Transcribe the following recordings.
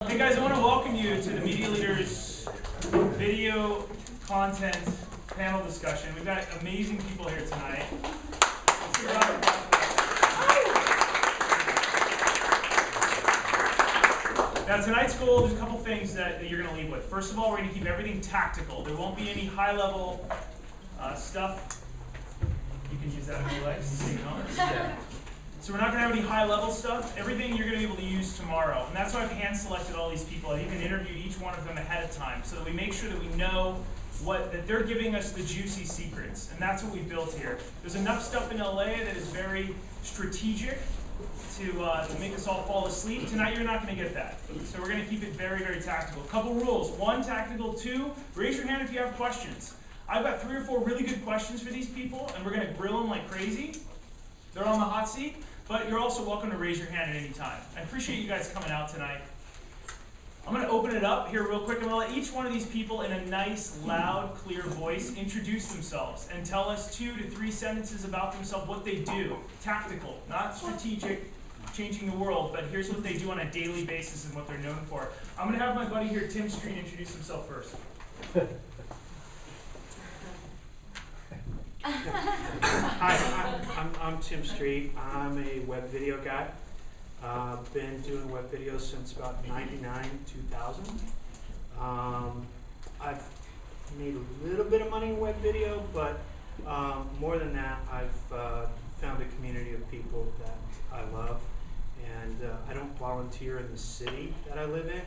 Hey guys, I want to welcome you to the MediaLeaders video content panel discussion. We've got amazing people here tonight. Let's give a round of applause. Now tonight's goal, there's a couple things that you're going to leave with. First of all, we're going to keep everything tactical. There won't be any high-level stuff. You can use that in your legs. So we're not going to have any high-level stuff. Everything you're going to be able to use tomorrow. And that's why I've hand-selected all these people. I've even interviewed each one of them ahead of time so that we make sure that we know that they're giving us the juicy secrets. And that's what we built here. There's enough stuff in LA that is very strategic to make us all fall asleep. Tonight you're not going to get that. So we're going to keep it very, very tactical. Couple rules. 1, tactical. 2, raise your hand if you have questions. I've got 3 or 4 really good questions for these people, and we're going to grill them like crazy. They're on the hot seat. But you're also welcome to raise your hand at any time. I appreciate you guys coming out tonight. I'm going to open it up here real quick. I'm going to let each one of these people in a nice, loud, clear voice introduce themselves and tell us 2 to 3 sentences about themselves, what they do. Tactical, not strategic, changing the world, but here's what they do on a daily basis and what they're known for. I'm going to have my buddy here, Tim Street, introduce himself first. Hi, I'm Tim Street. I'm a web video guy. Been doing web videos since about 99, 2000. I've made a little bit of money in web video, but more than that, I've found a community of people that I love. And I don't volunteer in the city that I live in.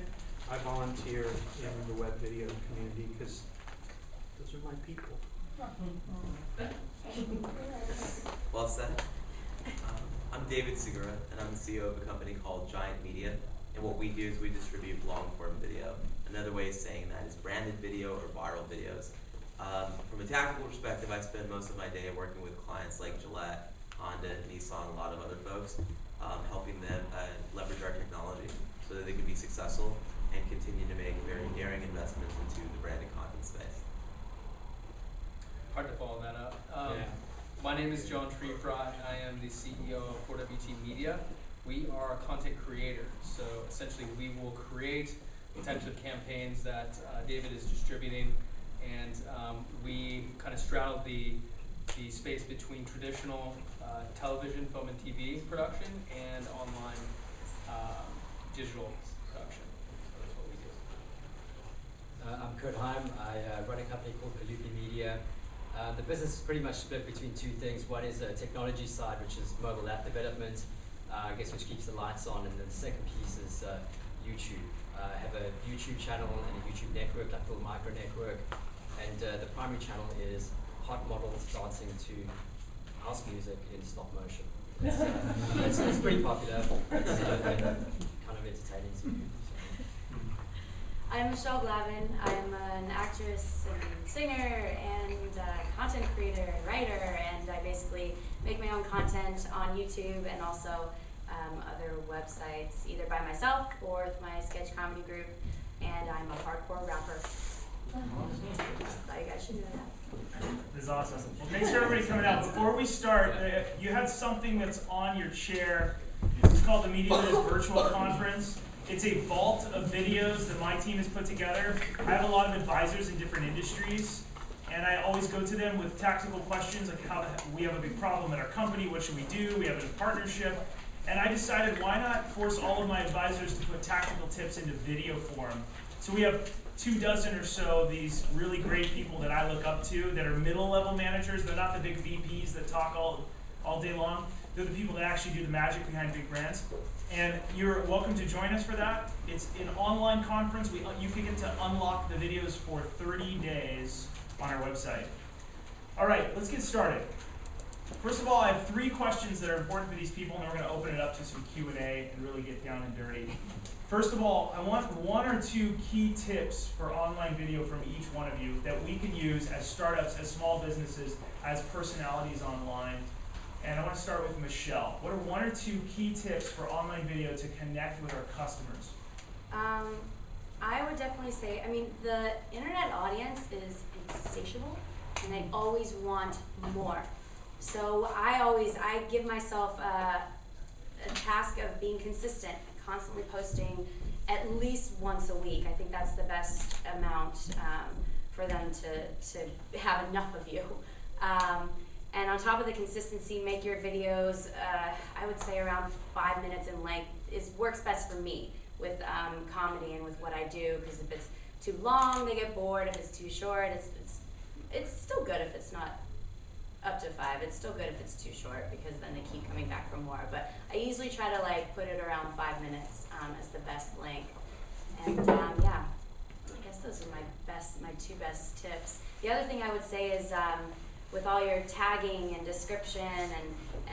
I volunteer in the web video community because those are my people. Well said. I'm David Segura, and I'm the CEO of a company called Giant Media. And what we do is we distribute long-form video. Another way of saying that is branded video or viral videos. From a tactical perspective, I spend most of my day working with clients like Gillette, Honda, Nissan, a lot of other folks, helping them leverage our technology so that they can be successful and continue to make very daring investments into the branded content space. Hard to follow that up. My name is John Trefry. I am the CEO of Blvd Media. We are content creators, so essentially we will create the types of campaigns that David is distributing, and we kind of straddle the space between traditional television, film, and TV production and online digital production. So that's what we do. I'm Kurt Heim. I run a company called Kaloopy Media. The business is pretty much split between 2 things. One is a technology side, which is mobile app development, which keeps the lights on, and then the second piece is YouTube. I have a YouTube channel and a YouTube network, like a little micro network, and the primary channel is hot models dancing to house music in stop motion. It's pretty popular. It's kind of entertaining to me. I'm Glavan. I'm an actress and singer and content creator and writer, and I basically make my own content on YouTube and also other websites, either by myself or with my sketch comedy group, and I'm a hardcore rapper. Just thought you guys should know that. This is awesome. Well, thanks for everybody coming out. Before we start, you had something that's on your chair. It's called the MediaLeaders Virtual Conference. It's a vault of videos that my team has put together. I have a lot of advisors in different industries, and I always go to them with tactical questions like how we have a big problem at our company, what should we do? We have a partnership. And I decided why not force all of my advisors to put tactical tips into video form. So we have 24 or so of these really great people that I look up to that are middle level managers. They're not the big VPs that talk all day long. They're the people that actually do the magic behind big brands. And you're welcome to join us for that. It's an online conference. You can get to unlock the videos for 30 days on our website. All right, let's get started. First of all, I have 3 questions that are important for these people, and then we're going to open it up to some Q&A and really get down and dirty. First of all, I want 1 or 2 key tips for online video from each one of you that we can use as startups, as small businesses, as personalities online. And I want to start with Michelle. What are 1 or 2 key tips for online video to connect with our customers? I would definitely say, the internet audience is insatiable, and they always want more. So I give myself a task of being consistent, constantly posting at least once a week. I think that's the best amount for them to have enough of you. And on top of the consistency, make your videos, I would say around 5 minutes in length works best for me with comedy and with what I do, because if it's too long, they get bored. If it's too short, it's still good if it's not up to 5. It's still good if it's too short, because then they keep coming back for more. But I usually try to like put it around 5 minutes as the best length. And yeah, I guess those are my 2 best tips. The other thing I would say is with all your tagging and description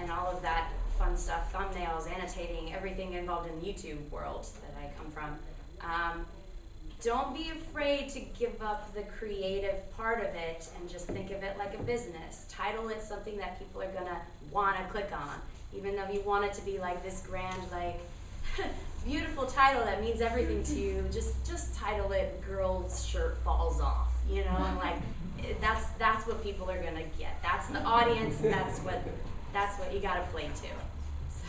and all of that fun stuff, thumbnails, annotating, everything involved in the YouTube world that I come from, don't be afraid to give up the creative part of it and just think of it like a business. Title it something that people are gonna wanna click on. Even though you want it to be like this grand, like, beautiful title that means everything to you, just title it "Girl's Shirt Falls Off," you know, and like, that's what people are gonna get. That's the audience, that's what you gotta play to.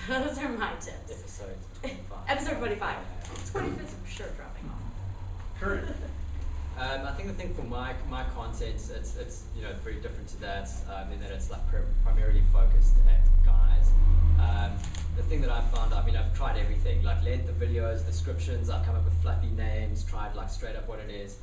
So those are my tips. Episode 25. Episode 25. 25th shirt dropping off. Kurt. I think the thing for my content, it's very different to that, in that it's like primarily focused at guys. The thing that I've found, I've tried everything, like length of videos, descriptions. I've come up with fluffy names, tried like straight up what it is.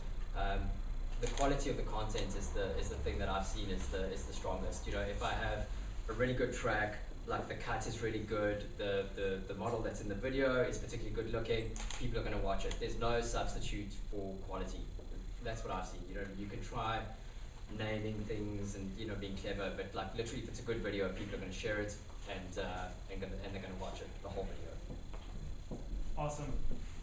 The quality of the content is the thing that I've seen is the strongest. You know, if I have a really good track, like the cut is really good, the model that's in the video is particularly good looking, people are going to watch it. There's no substitute for quality. That's what I've seen. You know, you can try naming things and being clever, but like literally, if it's a good video, people are going to share it and they're going to watch it, the whole video. Awesome.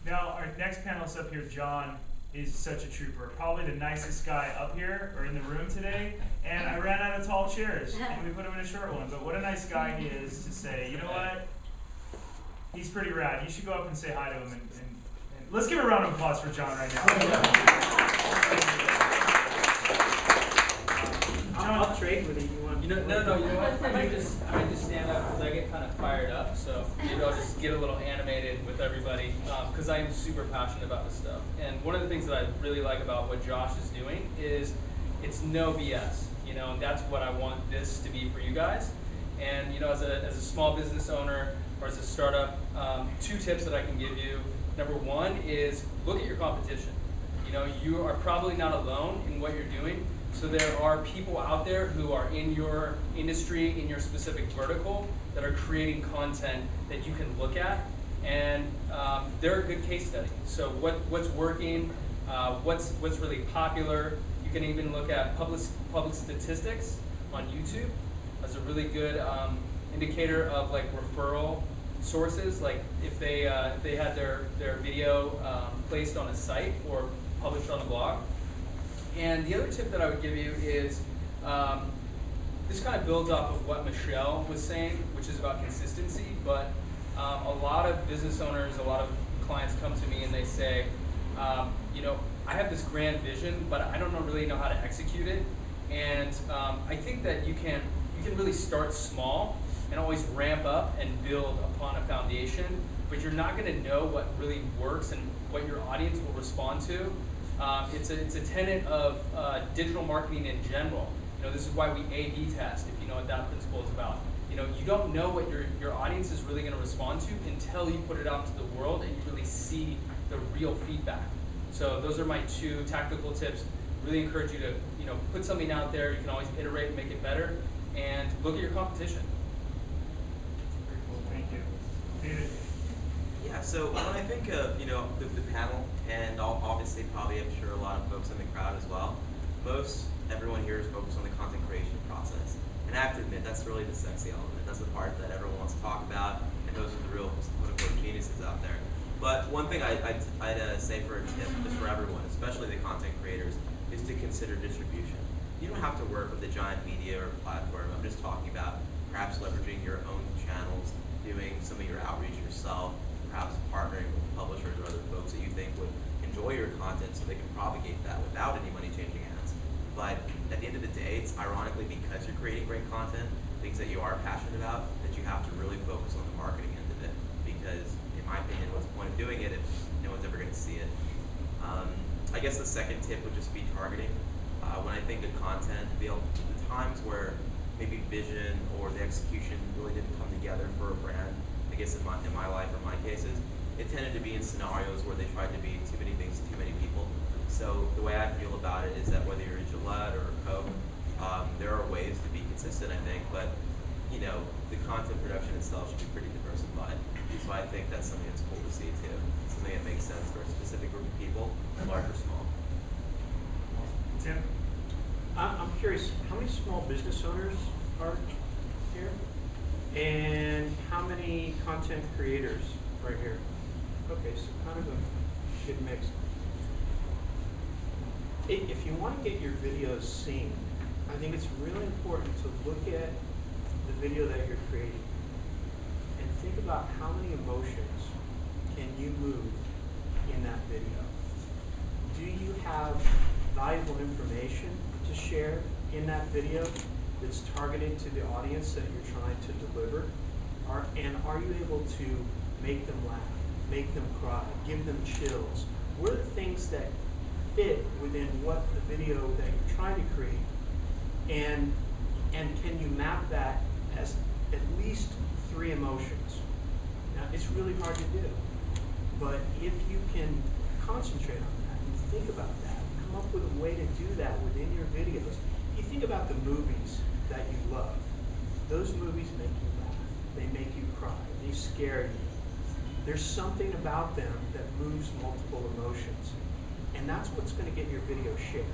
Now our next panelist up here, John, is such a trooper. Probably the nicest guy up here or in the room today. And I ran out of tall chairs and we put him in a short one. But what a nice guy he is to say, you know what? He's pretty rad. You should go up and say hi to him. And let's give a round of applause for John right now. I'll trade with you. You know what? I might just stand up because I get kind of fired up. So maybe I'll just get a little animated with everybody because I am super passionate about this stuff. And one of the things that I really like about what Josh is doing is it's no BS. And that's what I want this to be for you guys. And as a small business owner or as a startup, 2 tips that I can give you. Number 1 is look at your competition. You are probably not alone in what you're doing. So there are people out there who are in your industry, in your specific vertical, that are creating content that you can look at, and they're a good case study. So what's working, what's really popular. You can even look at public statistics on YouTube as a really good indicator of like referral sources. Like if they had their video placed on a site or published on a blog. And the other tip that I would give you is, this kind of builds off of what Michelle was saying, which is about consistency, but a lot of business owners, a lot of clients come to me and they say, I have this grand vision, but I don't really know how to execute it. And I think that you can really start small and always ramp up and build upon a foundation, but you're not gonna know what really works and what your audience will respond to. It's a tenet of digital marketing in general. This is why we A/B test, if you know what that principle is about. You don't know what your audience is really going to respond to until you put it out to the world and you really see the real feedback. So those are my 2 tactical tips. Really encourage you to put something out there. You can always iterate and make it better, and look at your competition. Very cool. Thank you, David. Yeah, so when I think of, the panel, and obviously probably I'm sure a lot of folks in the crowd as well, everyone here is focused on the content creation process. And I have to admit, that's really the sexy element. That's the part that everyone wants to talk about, and those are the real quote-unquote geniuses out there. But one thing I'd say for a tip, just for everyone, especially the content creators, is to consider distribution. You don't have to work with a giant media or platform. I'm just talking about perhaps leveraging your own channels, doing some of your outreach yourself, perhaps partnering with publishers or other folks that you think would enjoy your content so they can propagate that without any money changing hands. But at the end of the day, it's ironically because you're creating great content, things that you are passionate about, that you have to really focus on the marketing end of it. Because in my opinion, what's the point of doing it if no one's ever going to see it. I guess the second tip would just be targeting. When I think of content, the times where maybe vision or the execution really didn't come together for a brand, I guess in my life or my cases, it tended to be in scenarios where they tried to be too many things to too many people. So the way I feel about it is that whether you're a Gillette or a Coke, there are ways to be consistent, I think, but you know, the content production itself should be pretty diversified. So I think that's something that's cool to see too. Something that makes sense for a specific group of people, large or small. Tim? I'm curious, how many small business owners are here? And how many content creators are here? Okay, so kind of a good mix. If you want to get your videos seen, I think it's really important to look at the video that you're creating and think about how many emotions can you move in that video. Do you have valuable information to share in that video that's targeted to the audience that you're trying to deliver? And are you able to make them laugh, make them cry, give them chills? What are the things that fit within what the video that you're trying to create? And can you map that as at least 3 emotions? Now, it's really hard to do, but if you can concentrate on that and think about that, come up with a way to do that within your videos. You think about the movies that you love. Those movies make you laugh. They make you cry. They scare you. There's something about them that moves multiple emotions. And that's what's going to get your video shared.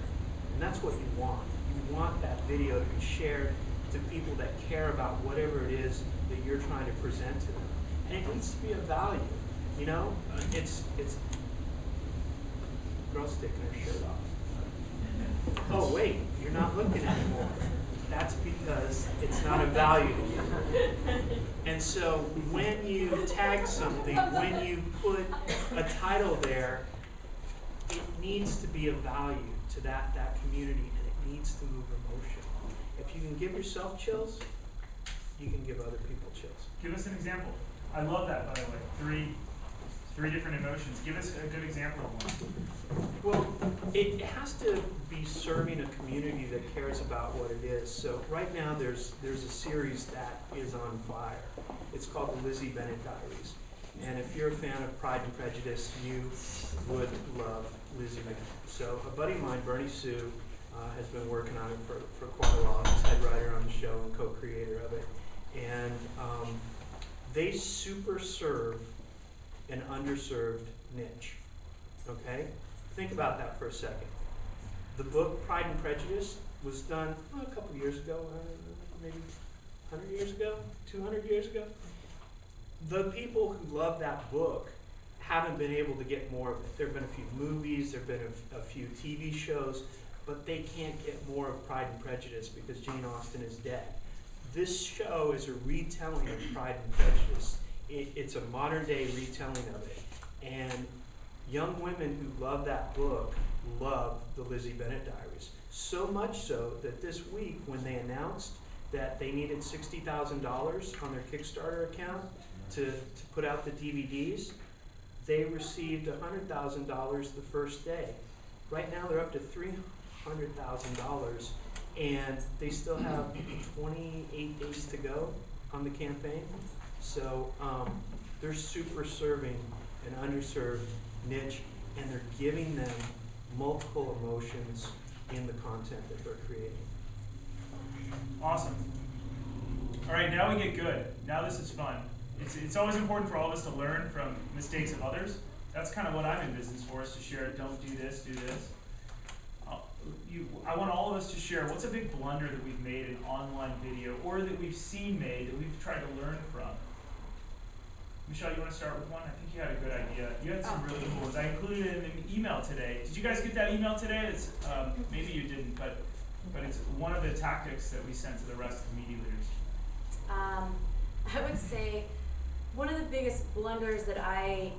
And that's what you want. You want that video to be shared to people that care about whatever it is that you're trying to present to them. And it needs to be of value. You know, it's girls taking her shirt off. Oh wait, you're not looking anymore. That's because it's not of value to you. And so when you tag something, when you put a title there, it needs to be of value to that community, and it needs to move emotion. If you can give yourself chills, you can give other people chills. Give us an example. I love that, by the way. Three different emotions. Give us a good example of one. Well, it has to be serving a community that cares about what it is. So right now there's a series that is on fire. It's called the Lizzie Bennet Diaries. And if you're a fan of Pride and Prejudice, you would love Lizzie Bennet. So a buddy of mine, Bernie Sue, has been working on it for quite a while. He's head writer on the show and co-creator of it. And they super serve an underserved niche. Okay? Think about that for a second. The book Pride and Prejudice was done a couple years ago, maybe 100 years ago, 200 years ago. The people who love that book haven't been able to get more of it. There have been a few movies, there have been a few TV shows, but they can't get more of Pride and Prejudice because Jane Austen is dead. This show is a retelling of Pride and Prejudice. It's a modern day retelling of it. And young women who love that book love the Lizzie Bennet Diaries. So much so that this week when they announced that they needed $60,000 on their Kickstarter account to put out the DVDs, they received $100,000 the first day. Right now they're up to $300,000 and they still have 28 days to go on the campaign. So they're super serving an underserved niche, and they're giving them multiple emotions in the content that they're creating. Awesome. All right, now we get good. Now this is fun. It's always important for all of us to learn from mistakes of others. That's kind of what I'm in business for, is to share, don't do this, do this. I want all of us to share what's a big blunder that we've made in online video, or that we've seen made that we've tried to learn from. Michelle, you want to start with one? I think you had a good idea. You had some really cool ones. I included it in an email today. Did you guys get that email today? It's, maybe you didn't, but it's one of the tactics that we sent to the rest of the media leaders. I would say one of the biggest blunders that I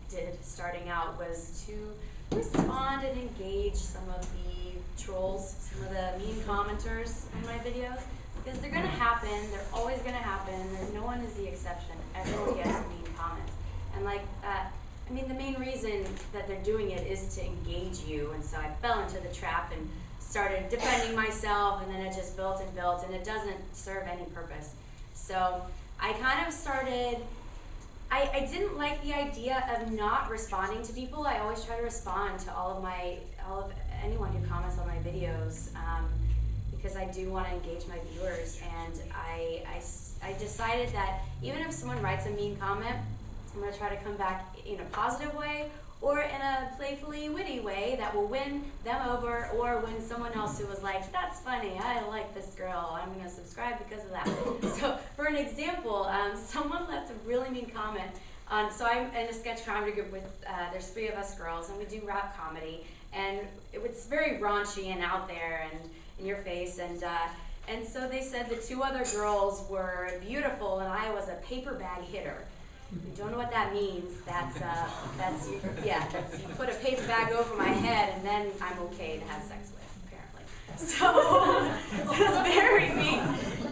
did starting out was to respond and engage some of the trolls, some of the mean commenters in my videos. Because they're going to happen, they're always going to happen, no one is the exception. Everyone gets mean comments. And And like, I mean, the main reason that they're doing it is to engage you, and so I fell into the trap and started defending myself, and then it just built, and it doesn't serve any purpose. So I kind of started, I didn't like the idea of not responding to people. I always try to respond to all of anyone who comments on my videos, because I do want to engage my viewers, and I decided that even if someone writes a mean comment, I'm going to try to come back in a positive way or in a playfully witty way that will win them over, or win someone else who was like, that's funny, I like this girl, I'm going to subscribe because of that. So for an example, someone left a really mean comment. So I'm in a sketch comedy group with, there's 3 of us girls, and we do rap comedy, and it's very raunchy and out there and in your face, and so they said the 2 other girls were beautiful and I was a paper bag hitter. You don't know what that means. That's you put a paper bag over my head and then I'm okay to have sex with, apparently. So it's very mean.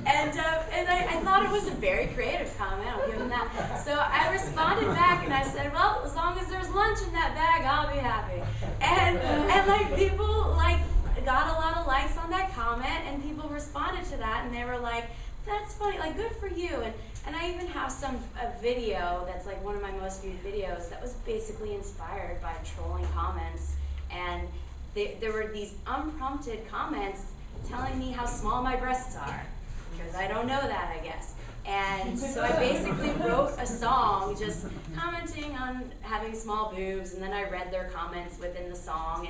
And I thought it was a very creative comment, I'll give them that. So I responded back and I said, well, as long as there's lunch in that bag, I'll be happy. And like people like got a lot of likes on that comment, and people responded to that, and they were like, that's funny, like, good for you. And I even have a video that's like one of my most viewed videos that was basically inspired by trolling comments, and there were these unprompted comments telling me how small my breasts are, because I don't know that, I guess. And so I basically wrote a song just commenting on having small boobs, and then I read their comments within the song,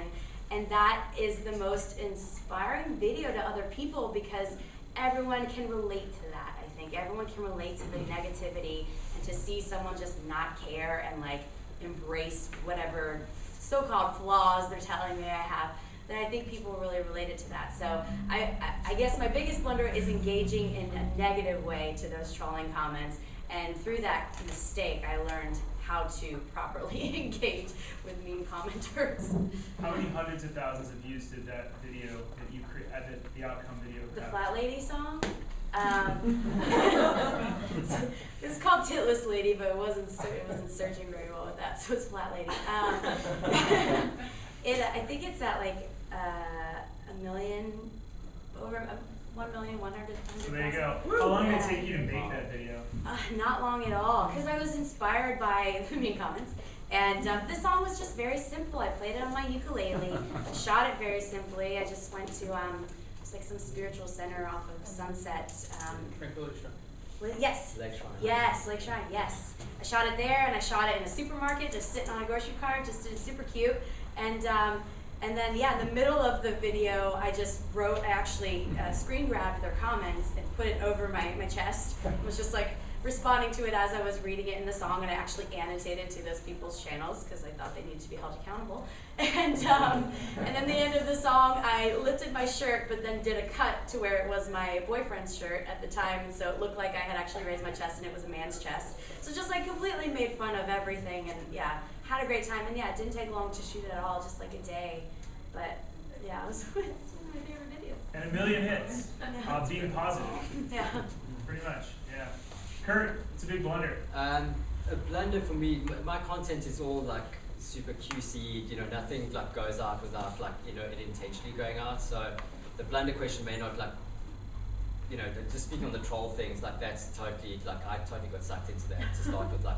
and that is the most inspiring video to other people, because everyone can relate to that, I think. Everyone can relate to the negativity, and to see someone just not care and like embrace whatever so-called flaws they're telling me I have, that I think people really related to that. So I guess my biggest blunder is engaging in a negative way to those trolling comments, and through that mistake I learned how to properly engage with mean commenters. How many hundreds of thousands of views did that video that you created, the outcome video? The Flat Lady song? It was called Titless Lady, but it wasn't searching very well with that, so it's Flat Lady. I think it's at like 1,100,000. So there you go. How long did it take you to make that video? Not long at all, because I was inspired by the mean comments. And this song was just very simple. I played it on my ukulele. I shot it very simply. I just went to it's like some spiritual center off of Sunset. Tranquility Shrine. Yes. Lake Shrine. Yes, Lake Shrine, yes. I shot it there, and I shot it in a supermarket, just sitting on a grocery cart, just super cute. And then, yeah, in the middle of the video, I just wrote, I actually screen grabbed their comments and put it over my chest. It was just like responding to it as I was reading it in the song, and I actually annotated to those people's channels because I thought they needed to be held accountable. And then the end of the song, I lifted my shirt, but then did a cut to where it was my boyfriend's shirt at the time, and so it looked like I had actually raised my chest and it was a man's chest. So just like completely made fun of everything, and yeah, had a great time. And yeah, it didn't take long to shoot it at all, just like a day. But yeah, it was one of my favorite videos. And 1 million hits. Being positive. Yeah. Pretty much, yeah. Kurt, it's a big blunder. A blunder for me, my content is all like super QC, you know, nothing like goes out without like, you know, it intentionally going out. So the blunder question may not like, you know, just speaking on the troll things, like that's totally, like I totally got sucked into that to start with. Like,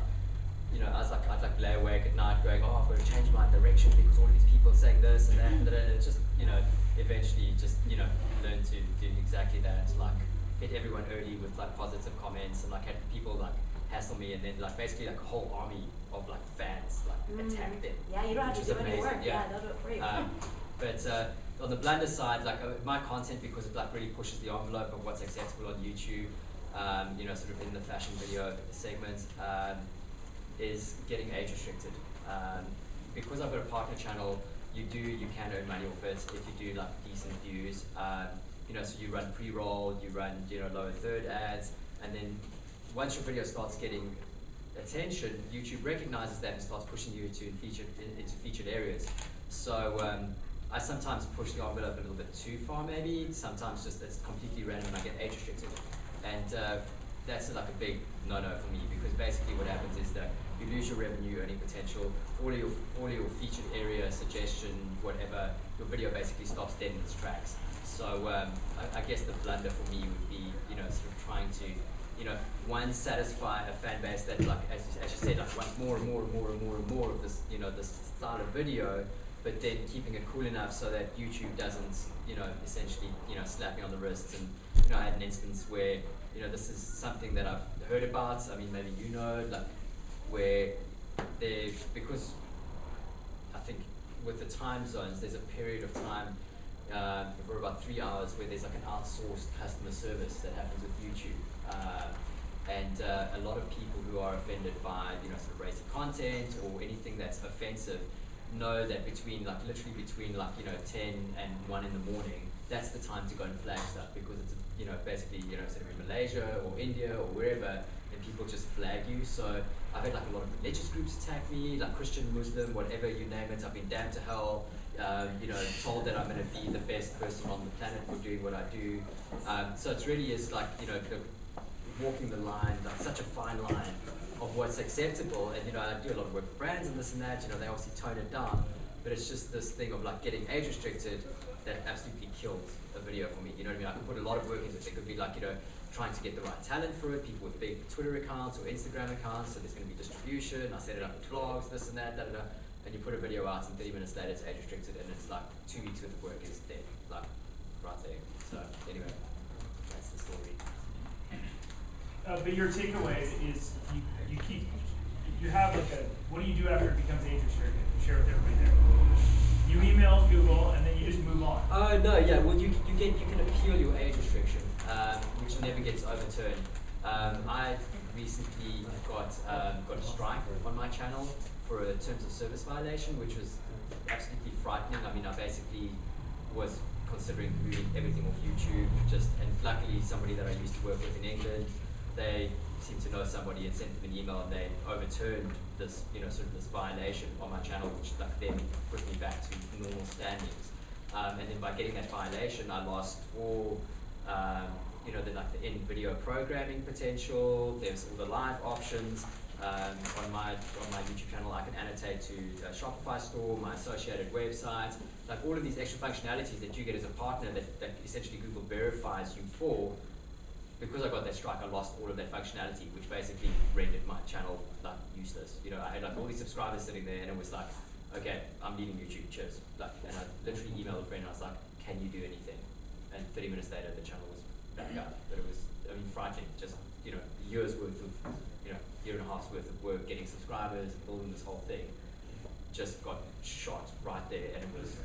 you know, I'd like lay awake at night going, oh, I've got to change my direction because all of these people are saying this and that, and it's just, you know, eventually just, you know, learn to do exactly that, like hit everyone early with like positive comments, and like had people like hassle me, and then like basically like a whole army of like fans like attack them. Yeah, you don't have to do any work. Yeah, they'll do it for you. But on the blunder side, like my content, because it like really pushes the envelope of what's acceptable on YouTube, you know, sort of in the fashion video segment, is getting age restricted. Because I've got a partner channel, you can earn money off it if you do like decent views. You know, so you run pre-roll, you run, you know, lower third ads, and then once your video starts getting attention, YouTube recognizes that and starts pushing you into featured areas. So I sometimes push the envelope a little bit too far, maybe. Sometimes just it's completely random and I get age restricted, and that's like a big no-no for me, because basically what happens is that you lose your revenue earning potential, all of your featured area, suggestion, whatever, your video basically stops dead in its tracks. So I guess the blunder for me would be, sort of trying to, one, satisfy a fan base that, like, as you said, like, wants more and more and more and more and more of this, this style of video, but then keeping it cool enough so that YouTube doesn't, essentially, slap me on the wrists. And, I had an instance where, this is something that I've heard about, I mean, maybe like, where because I think with the time zones, there's a period of time for about 3 hours where there's like an outsourced customer service that happens with YouTube. And a lot of people who are offended by, sort of racist content or anything that's offensive know that literally between 10 and 1 in the morning, that's the time to go and flag stuff, because it's, basically, sort of in Malaysia or India or wherever, and people just flag you. So I've had like a lot of religious groups attack me, like Christian, Muslim, whatever you name it. I've been damned to hell, told that I'm going to be the best person on the planet for doing what I do. So it really is like, walking the line, like such a fine line of what's acceptable. And, I do a lot of work with brands and this and that, they obviously tone it down, but it's just this thing of like getting age restricted that absolutely killed a video for me. You know what I mean? I could put a lot of work into it. It could be like, trying to get the right talent for it, people with big Twitter accounts or Instagram accounts, so there's going to be distribution, I set it up with blogs, this and that, and you put a video out and 30 minutes later it's age restricted and it's like 2 weeks worth of work is dead, like right there. So anyway, that's the story. But your takeaway is you have like what do you do after it becomes age restricted? Share with everybody there. You email Google and then you just move on. No, yeah. Well, you can appeal your age restriction, which never gets overturned. I recently got a strike on my channel for a terms of service violation, which was absolutely frightening. I mean, I basically was considering moving everything off YouTube. And luckily, somebody that I used to work with in England, they seemed to know somebody and sent them an email, and they overturned this, sort of this violation on my channel, which then put me back to normal standings. And then by getting that violation, I lost all, the in-video programming potential. There's all the live options. On my YouTube channel, I can annotate to a Shopify store, my associated websites, like all of these extra functionalities that you get as a partner that essentially Google verifies you for. Because I got that strike, I lost all of that functionality, which basically rendered my channel like useless. I had like all these subscribers sitting there, and it was like, okay, I'm leaving YouTube, cheers. And I literally emailed a friend, and I was like, can you do anything? And 30 minutes later, the channel was back up. But it was, frightening. Just years worth of, year and a half's worth of work, getting subscribers, building this whole thing, just got shot right there. And it was,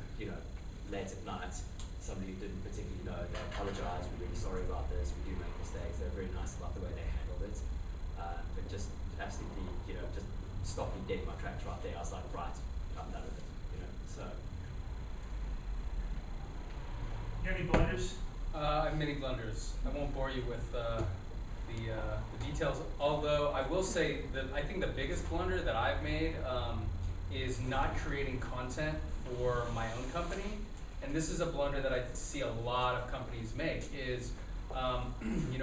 late at night. Somebody who didn't particularly know, they apologized, we're really sorry about this, we do make mistakes. They're very nice about the way they handled it. But just absolutely, just stopped me dead in my tracks right there. I was like, right, I'm done with it, so. You have any blunders? I have many blunders. I won't bore you with the details, although I will say that I think the biggest blunder that I've made is not creating content for my own company. And this is a blunder that I see a lot of companies make is,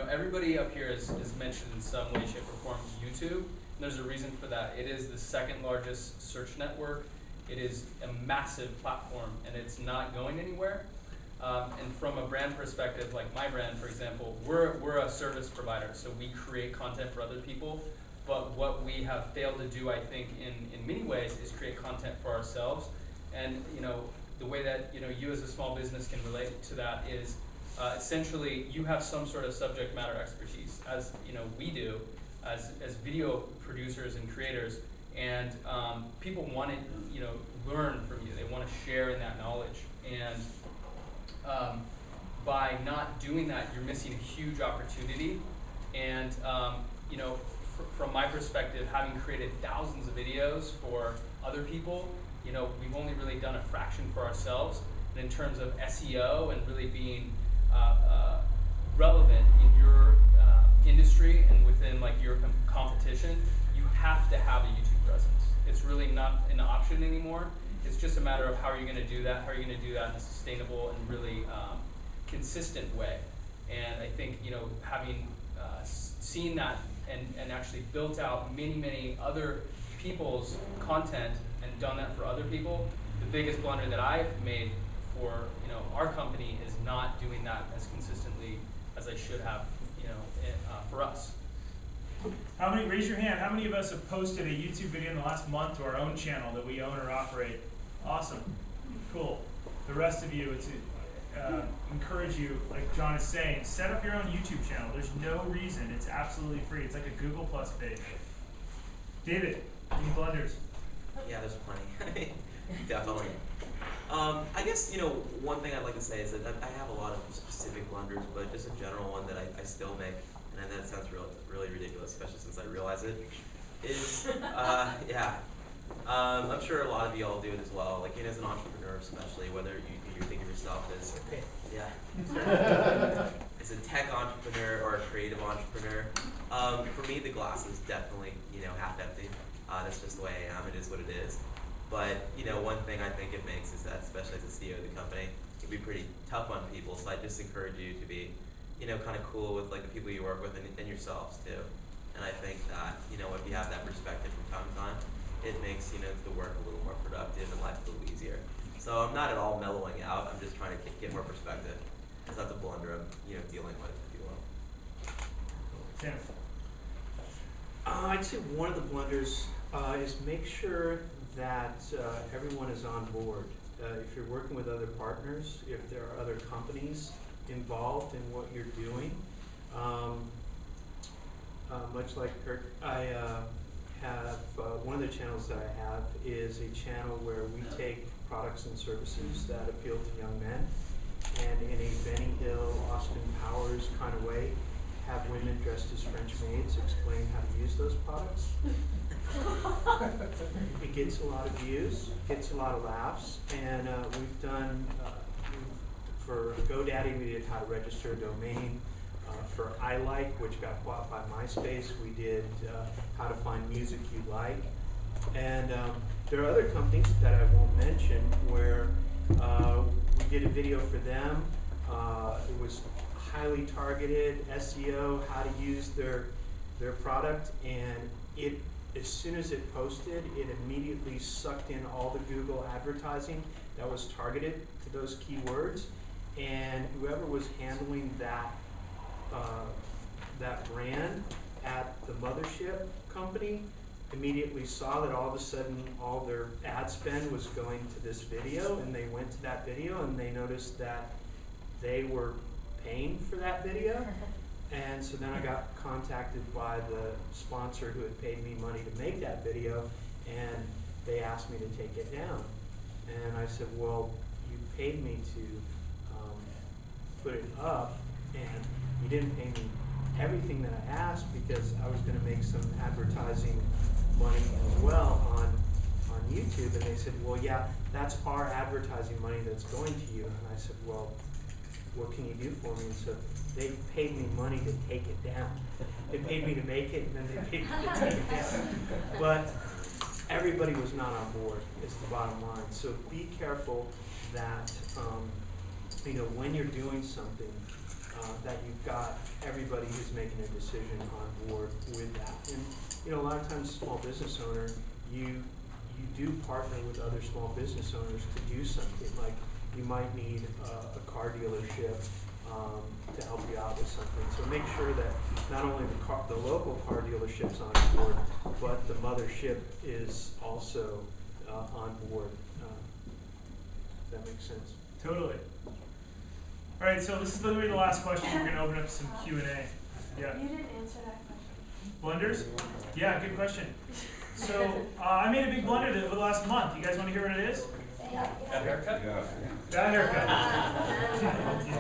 everybody up here is mentioned in some way, shape, or form YouTube. And there's a reason for that. It is the second largest search network. It is a massive platform, and it's not going anywhere. And from a brand perspective, like my brand, for example, we're a service provider, so we create content for other people. But what we have failed to do, I think, in many ways, is create content for ourselves. And the way that you as a small business can relate to that is essentially you have some sort of subject matter expertise, as we do as video producers and creators, and people want to learn from you. They want to share in that knowledge, and by not doing that, you're missing a huge opportunity. And from my perspective, having created thousands of videos for other people, we've only really done a fraction for ourselves. And in terms of SEO and really being relevant in your industry and within like your competition, you have to have a YouTube presence. It's really not an option anymore. It's just a matter of how are you going to do that, how are you going to do that in a sustainable and really consistent way. And I think, having seen that and actually built out many other people's content and done that for other people, the biggest blunder that I've made for our company is not doing that as consistently as I should have, for us. Raise your hand, how many of us have posted a YouTube video in the last month to our own channel that we own or operate? Awesome, cool. The rest of you, it's encourage you, like John is saying, set up your own YouTube channel. There's no reason, it's absolutely free. It's like a Google Plus page. David, any blunders? Yeah, there's plenty. Definitely. I guess, one thing I'd like to say is that I have a lot of specific blunders, but just a general one that I still make, and that sounds really ridiculous, especially since I realize it, is, I'm sure a lot of you all do it as well, like, as an entrepreneur especially, whether you think of yourself as, as a tech entrepreneur or a creative entrepreneur. For me, the glass is definitely, half empty. That's just the way I am. It is what it is. But, one thing I think it makes is that, especially as the CEO of the company, it can be pretty tough on people. So I just encourage you to be, kind of cool with like the people you work with and yourselves too. And I think that, if you have that perspective from time to time, it makes, the work a little more productive and life a little easier. So I'm not at all mellowing out. I'm just trying to get more perspective. Because that's a blunder I'm, dealing with, if you will. Tim. I'd say one of the blunders is make sure that everyone is on board. If you're working with other partners, if there are other companies involved in what you're doing, much like Kirk, I have one of the channels that I have is a channel where we take products and services that appeal to young men, and in a Benny Hill, Austin Powers kind of way, have women dressed as French maids explain how to use those products. It gets a lot of views, gets a lot of laughs, and we've done, for GoDaddy, we did how to register a domain. For I Like, which got bought by MySpace, we did how to find music you like. And there are other companies that I won't mention where we did a video for them. It was highly targeted SEO, how to use their product, and it, as soon as it posted, it immediately sucked in all the Google advertising that was targeted to those keywords, and whoever was handling that brand at the mothership company immediately saw that all of a sudden all their ad spend was going to this video, and they went to that video and they noticed that they were paying for that video. And so then I got contacted by the sponsor who had paid me money to make that video, and they asked me to take it down. And I said, well, you paid me to put it up, and you didn't pay me everything that I asked because I was going to make some advertising money as well on YouTube. And they said, well, yeah, that's our advertising money that's going to you. And I said, well, what can you do for me? And so they paid me money to take it down. They paid me to make it, and then they paid me to take it down. But everybody was not on board, is the bottom line. So be careful that, when you're doing something, that you've got everybody who's making a decision on board with that. And a lot of times, small business owner, you do partner with other small business owners to do something. Like you might need a car dealership to help you out with something. So make sure that not only the local car dealership's on board, but the mothership is also on board. Does that make sense? Totally. All right, so this is literally the last question. We're going to open up some Q&A. Yeah. You didn't answer that question. Blunders? Yeah, good question. So I made a big blunder over the last month. You guys want to hear what it is? That haircut? That haircut.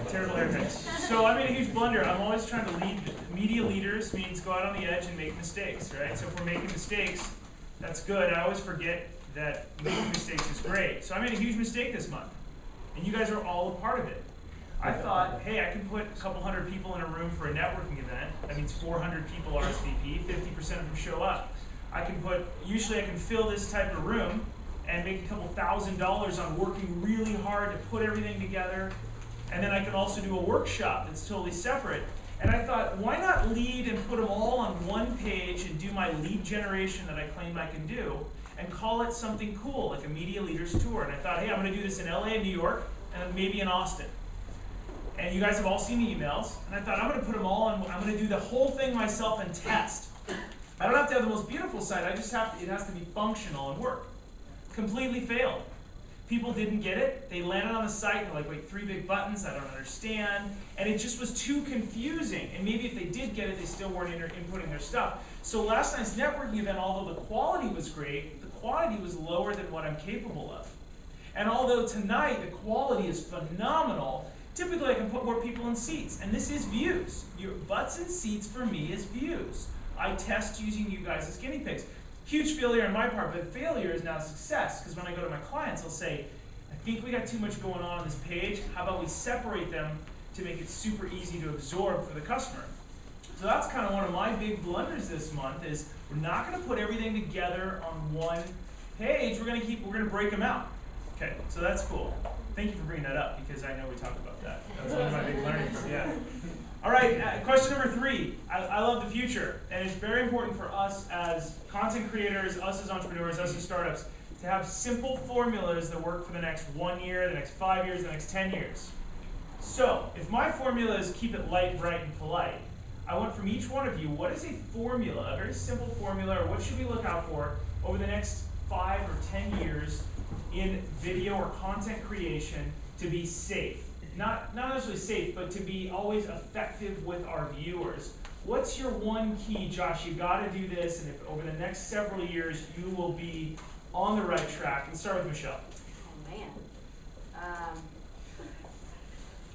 Terrible haircut. So I made a huge blunder. I'm always trying to lead. Media leaders means go out on the edge and make mistakes, right? So if we're making mistakes, that's good. I always forget that making mistakes is great. So I made a huge mistake this month, and you guys are all a part of it. I thought, hey, I can put a couple hundred people in a room for a networking event. That means 400 people RSVP, 50% of them show up. Usually I can fill this type of room and make a couple $1,000s on working really hard to put everything together. And then I can also do a workshop that's totally separate. And I thought, why not lead and put them all on one page and do my lead generation that I claim I can do, and call it something cool, like a MediaLeaders tour. And I thought, hey, I'm going to do this in LA and New York, and maybe in Austin. And you guys have all seen the emails. And I thought, I'm going to put them all on, I'm going to do the whole thing myself and test. I don't have to have the most beautiful site, I just have to, it has to be functional and work. Completely failed. People didn't get it. They landed on the site and were like, wait, 3 big buttons, I don't understand. And it just was too confusing. And maybe if they did get it, they still weren't inputting their stuff. So last night's networking event, although the quality was great, the quality was lower than what I'm capable of. And although tonight the quality is phenomenal, typically I can put more people in seats. And this is views. Your butts in seats for me is views. I test using you guys as guinea pigs. Huge failure on my part, but failure is now success, because when I go to my clients, I'll say, I think we got too much going on this page. How about we separate them to make it super easy to absorb for the customer? So that's kind of one of my big blunders this month is we're not going to put everything together on one page. We're going to break them out. Okay, so that's cool. Thank you for bringing that up, because I know we talked about that. That's one of my big learnings, yeah. All right, question number 3. I love the future, and it's very important for us as content creators, us as entrepreneurs, us as startups, to have simple formulas that work for the next 1 year, the next 5 years, the next 10 years. So, if my formula is keep it light, bright, and polite, I want from each one of you, what is a formula, a very simple formula, or what should we look out for over the next 5 or 10 years in video or content creation to be safe? Not necessarily safe, but to be always effective with our viewers. What's your one key, Josh? You got to do this, and if over the next several years you will be on the right track. And start with Michelle. Oh man.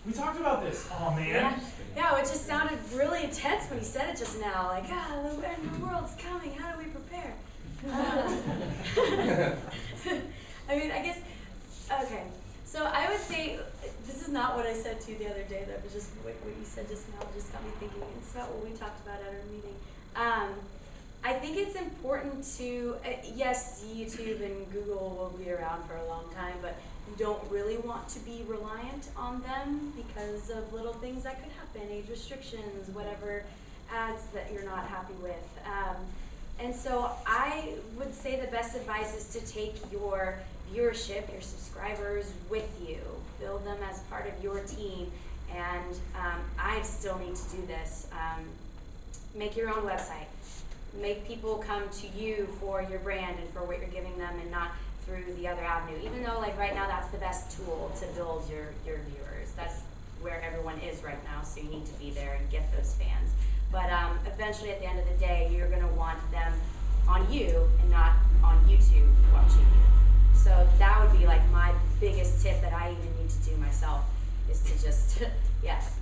We talked about this. Oh man. Yeah, it just sounded really intense when he said it just now. Like, the end of the world's coming. How do we prepare? I mean, I guess. Okay. So I would say, this is not what I said to you the other day, that was just what you said just now just got me thinking. It's not what we talked about at our meeting. I think it's important to, yes, YouTube and Google will be around for a long time, but you don't really want to be reliant on them because of little things that could happen, age restrictions, whatever ads that you're not happy with. And so I would say the best advice is to take your viewership, your subscribers with you, build them as part of your team, and I still need to do this. Make your own website. Make people come to you for your brand and for what you're giving them, and not through the other avenue. Even though, like right now, that's the best tool to build your viewers. That's where everyone is right now, so you need to be there and get those fans. But eventually, at the end of the day, you're going to want them on you and not on YouTube watching you. So that would be like my biggest tip that I even need to do myself, is to just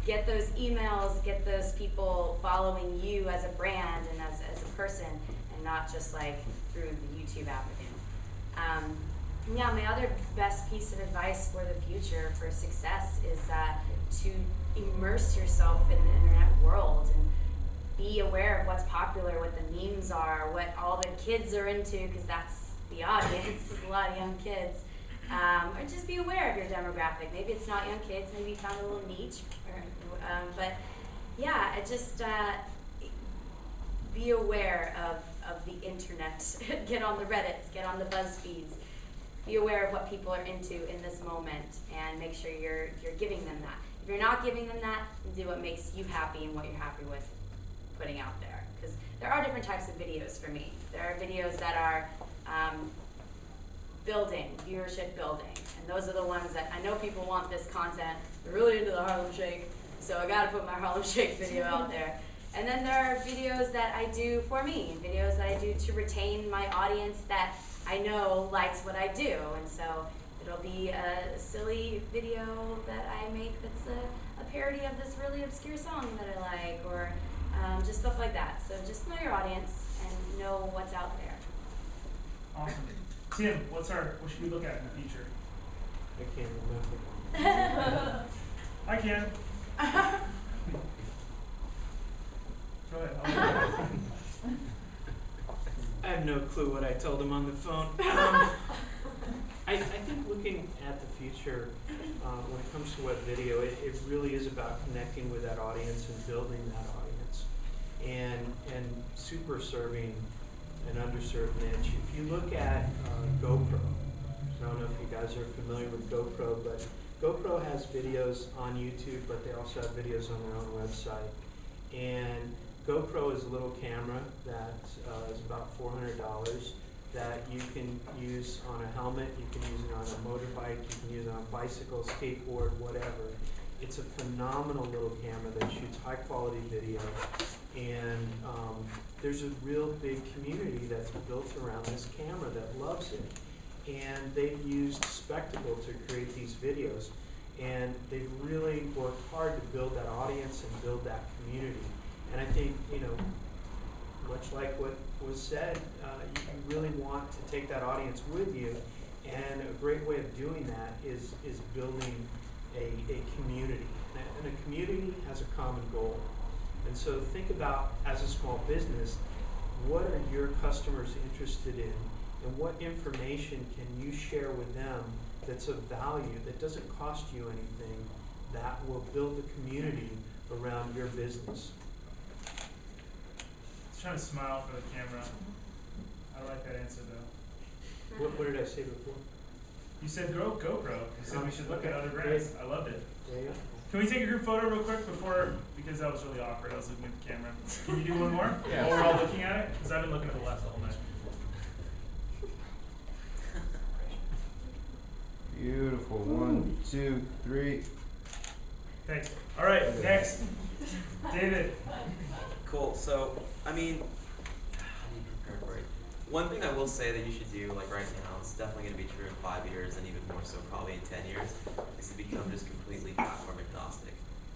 get those emails, get those people following you as a brand and as a person, and not just like through the YouTube avenue. My other best piece of advice for the future for success is to immerse yourself in the internet world and be aware of what's popular, what the memes are, what all the kids are into, because that's the audience, is a lot of young kids. Or just be aware of your demographic. Maybe it's not young kids, maybe you found a little niche. But yeah, just be aware of the internet. Get on the Reddits, get on the BuzzFeeds. Be aware of what people are into in this moment, and make sure you're giving them that. If you're not giving them that, do what makes you happy and what you're happy with putting out there. Because there are different types of videos for me. There are videos that are viewership building, and those are the ones that I know people want this content. They're really into the Harlem Shake, so I gotta put my Harlem Shake video out there. And then there are videos that I do for me, videos that I do to retain my audience that I know likes what I do, and so it'll be a silly video that I make that's a parody of this really obscure song that I like, or just stuff like that. So just know your audience and know what's out there. Awesome. Tim, what should we look at in the future? I can't remember. I can. Go ahead. I have no clue what I told him on the phone. I think looking at the future, when it comes to web video, it really is about connecting with that audience and building that audience, and super serving an underserved niche. If you look at GoPro, I don't know if you guys are familiar with GoPro, but GoPro has videos on YouTube, but they also have videos on their own website. And GoPro is a little camera that is about $400 that you can use on a helmet, you can use it on a motorbike, you can use it on a bicycle, skateboard, whatever. It's a phenomenal little camera that shoots high quality video, and there's a real big community that's built around this camera that loves it. And they've used Spectacle to create these videos, and they've really worked hard to build that audience and build that community. And I think, you know, much like what was said, you really want to take that audience with you, and a great way of doing that is building a community. And a community has a common goal. And so think about, as a small business, what are your customers interested in, and what information can you share with them that's of value, that doesn't cost you anything, that will build a community around your business. Just trying to smile for the camera. I like that answer though. What did I say before? You said GoPro. You said we should look at other brands. I loved it. There you go. Can we take a group photo real quick before, because that was really awkward. I was looking at the camera. Can you do one more? Yeah. While we're all looking at it? Because I've been looking at the left the whole night. Beautiful. 1, 2, 3. Thanks. All right, next. David. Cool. So, I mean, how do you prepare for it? One thing I will say that you should do, like right now, it's definitely going to be true in 5 years, and even more so probably in 10 years, is to become just completely platform agnostic.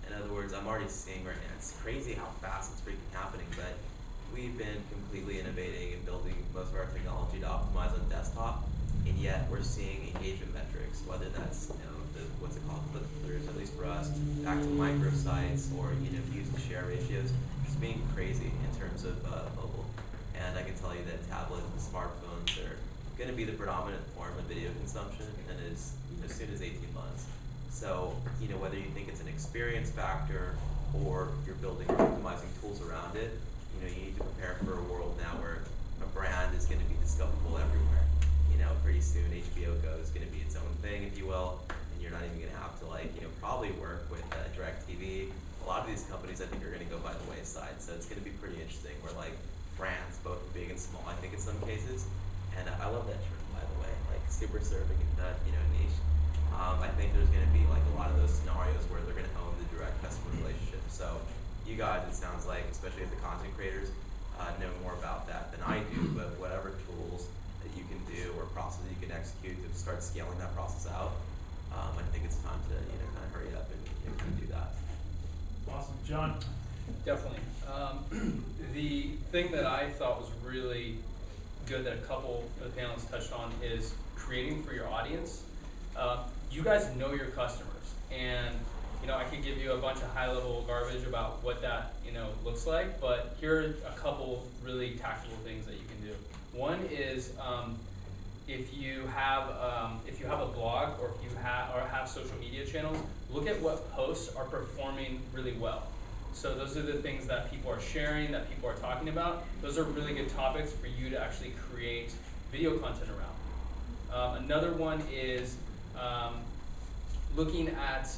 In other words, I'm already seeing right now, it's crazy how fast it's freaking happening, but we've been completely innovating and building most of our technology to optimize on desktop, and yet we're seeing engagement metrics, whether that's, you know, what's it called, click-throughs, at least for us, back to microsites, or, you know, views to share ratios, just being crazy in terms of mobile. And I can tell you that tablets and smartphones are going to be the predominant form of video consumption, and as soon as 18 months. So, you know, whether you think it's an experience factor or you're building or optimizing tools around it, you know, you need to prepare for a world now where a brand is going to be discoverable everywhere. You know, pretty soon HBO Go is going to be its own thing, if you will, and you're not even going to have to, like, you know, probably work with DirecTV. A lot of these companies, I think, are going to go by the wayside. So it's going to be pretty interesting where, like, brands, both big and small, I think in some cases, and I love that term, by the way, like super serving in that, you know, niche. I think there's going to be like a lot of those scenarios where they're going to own the direct customer relationship. So you guys, it sounds like, especially as the content creators, know more about that than I do, but whatever tools that you can do or processes you can execute to start scaling that process out, I think it's time to, you know, kind of hurry up and, you know, kind of do that. Awesome. John. Definitely. The thing that I thought was really good that a couple of the panelists touched on is creating for your audience. You guys know your customers, and you know, I could give you a bunch of high-level garbage about what that, you know, looks like, but here are a couple really tactical things that you can do. One is if you have a blog, or if you have social media channels, look at what posts are performing really well. So those are the things that people are sharing, that people are talking about. Those are really good topics for you to actually create video content around. Another one is looking at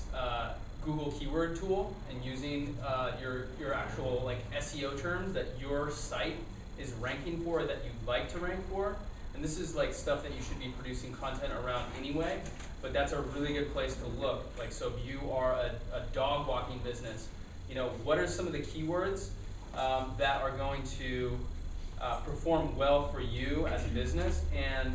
Google keyword tool and using your actual like SEO terms that your site is ranking for, that you'd like to rank for. And this is like stuff that you should be producing content around anyway, but that's a really good place to look. Like, so if you are a dog walking business, you know, what are some of the keywords that are going to perform well for you as a business, and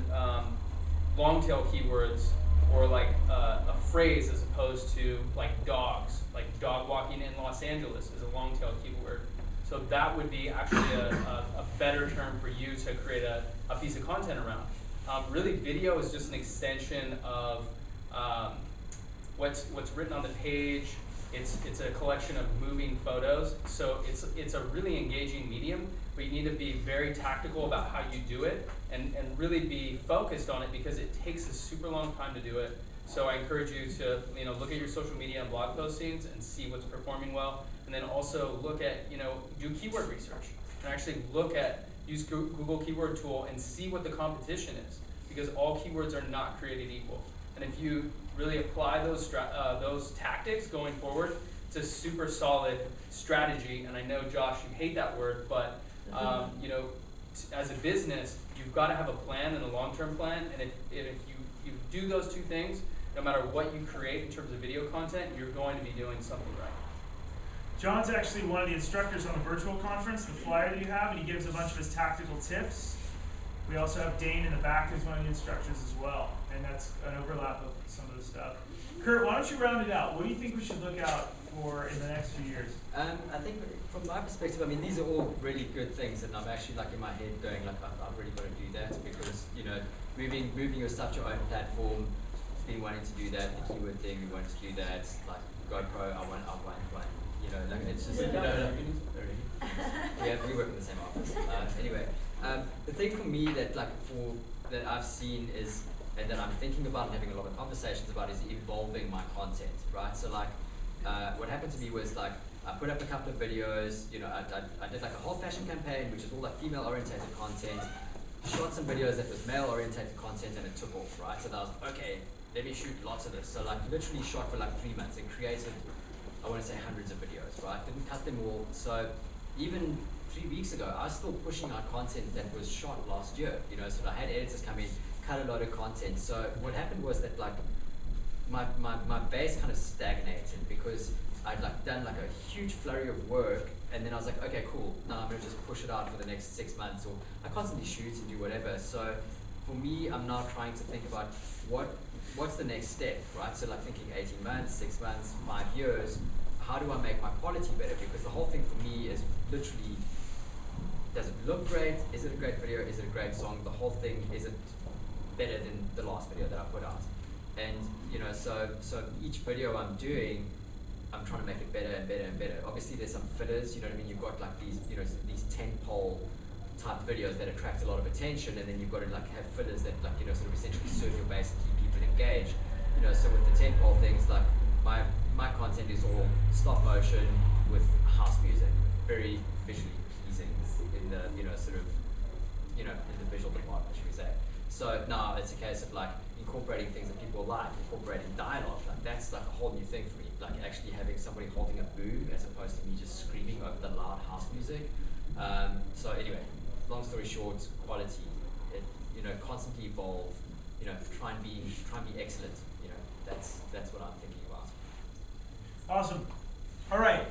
long tail keywords, or like a phrase as opposed to like dogs, like dog walking in Los Angeles is a long tail keyword. So that would be actually a better term for you to create a piece of content around. Really, video is just an extension of what's written on the page. It's a collection of moving photos, so it's a really engaging medium, but you need to be very tactical about how you do it, and really be focused on it, because it takes a super long time to do it. So I encourage you to look at your social media and blog postings and see what's performing well, and then also look at do keyword research and actually use Google keyword tool and see what the competition is, because all keywords are not created equal. And if you really apply those tactics going forward, it's a super solid strategy. And I know, Josh, you hate that word, but as a business, you've got to have a plan and a long-term plan. And if you do those two things, no matter what you create in terms of video content, you're going to be doing something right. John's actually one of the instructors on the virtual conference, the flyer that you have, and he gives a bunch of his tactical tips. We also have Dane in the back who's one of the instructors as well, and that's an overlap of some of the stuff. Kurt, why don't you round it out? What do you think we should look out for in the next few years? I think from my perspective, I mean, these are all really good things, and I'm actually like in my head going like, I've really got to do that, because moving your stuff to your own platform, been wanting to do that. The keyword thing, we wanted to do that. Like GoPro, I want one. Like it's just yeah, we work in the same office. Anyway, the thing for me that that I've seen is, and that I'm thinking about and having a lot of conversations about, is evolving my content, right? So what happened to me was I put up a couple of videos. I did like a whole fashion campaign, which is all like female-orientated content. Shot some videos that was male-orientated content, and it took off, right? So I was okay. Let me shoot lots of this. So literally shot for 3 months and created, I want to say, hundreds of videos, right? Didn't cut them all. So even 3 weeks ago, I was still pushing out content that was shot last year. So I had editors come in, cut a lot of content. So what happened was that my base kind of stagnated, because I'd done a huge flurry of work, and then I was like, okay, cool. Now I'm gonna just push it out for the next 6 months, or I constantly shoot and do whatever. So for me, I'm now trying to think about what's the next step, right? So thinking 18 months, 6 months, 5 years, how do I make my quality better? Because the whole thing for me is literally, does it look great? Is it a great video? Is it a great song? The whole thing, is it better than the last video that I put out? And so each video I'm doing, I'm trying to make it better and better and better. Obviously there's some fillers, you know what I mean? You've got these 10-pole type videos that attract a lot of attention, and then you've got to have fillers that sort of essentially serve your base and keep people engaged. So with the 10-pole things, my content is all stop motion with house music, very visually pleasing in the in the visual department, should we say. So now it's a case of incorporating things that people like, incorporating dialogue. That's a whole new thing for me. Actually having somebody holding a boom as opposed to me just screaming over the loud house music. So anyway, long story short, quality. Constantly evolve. Try and be excellent. That's what I'm thinking about. Awesome. All right.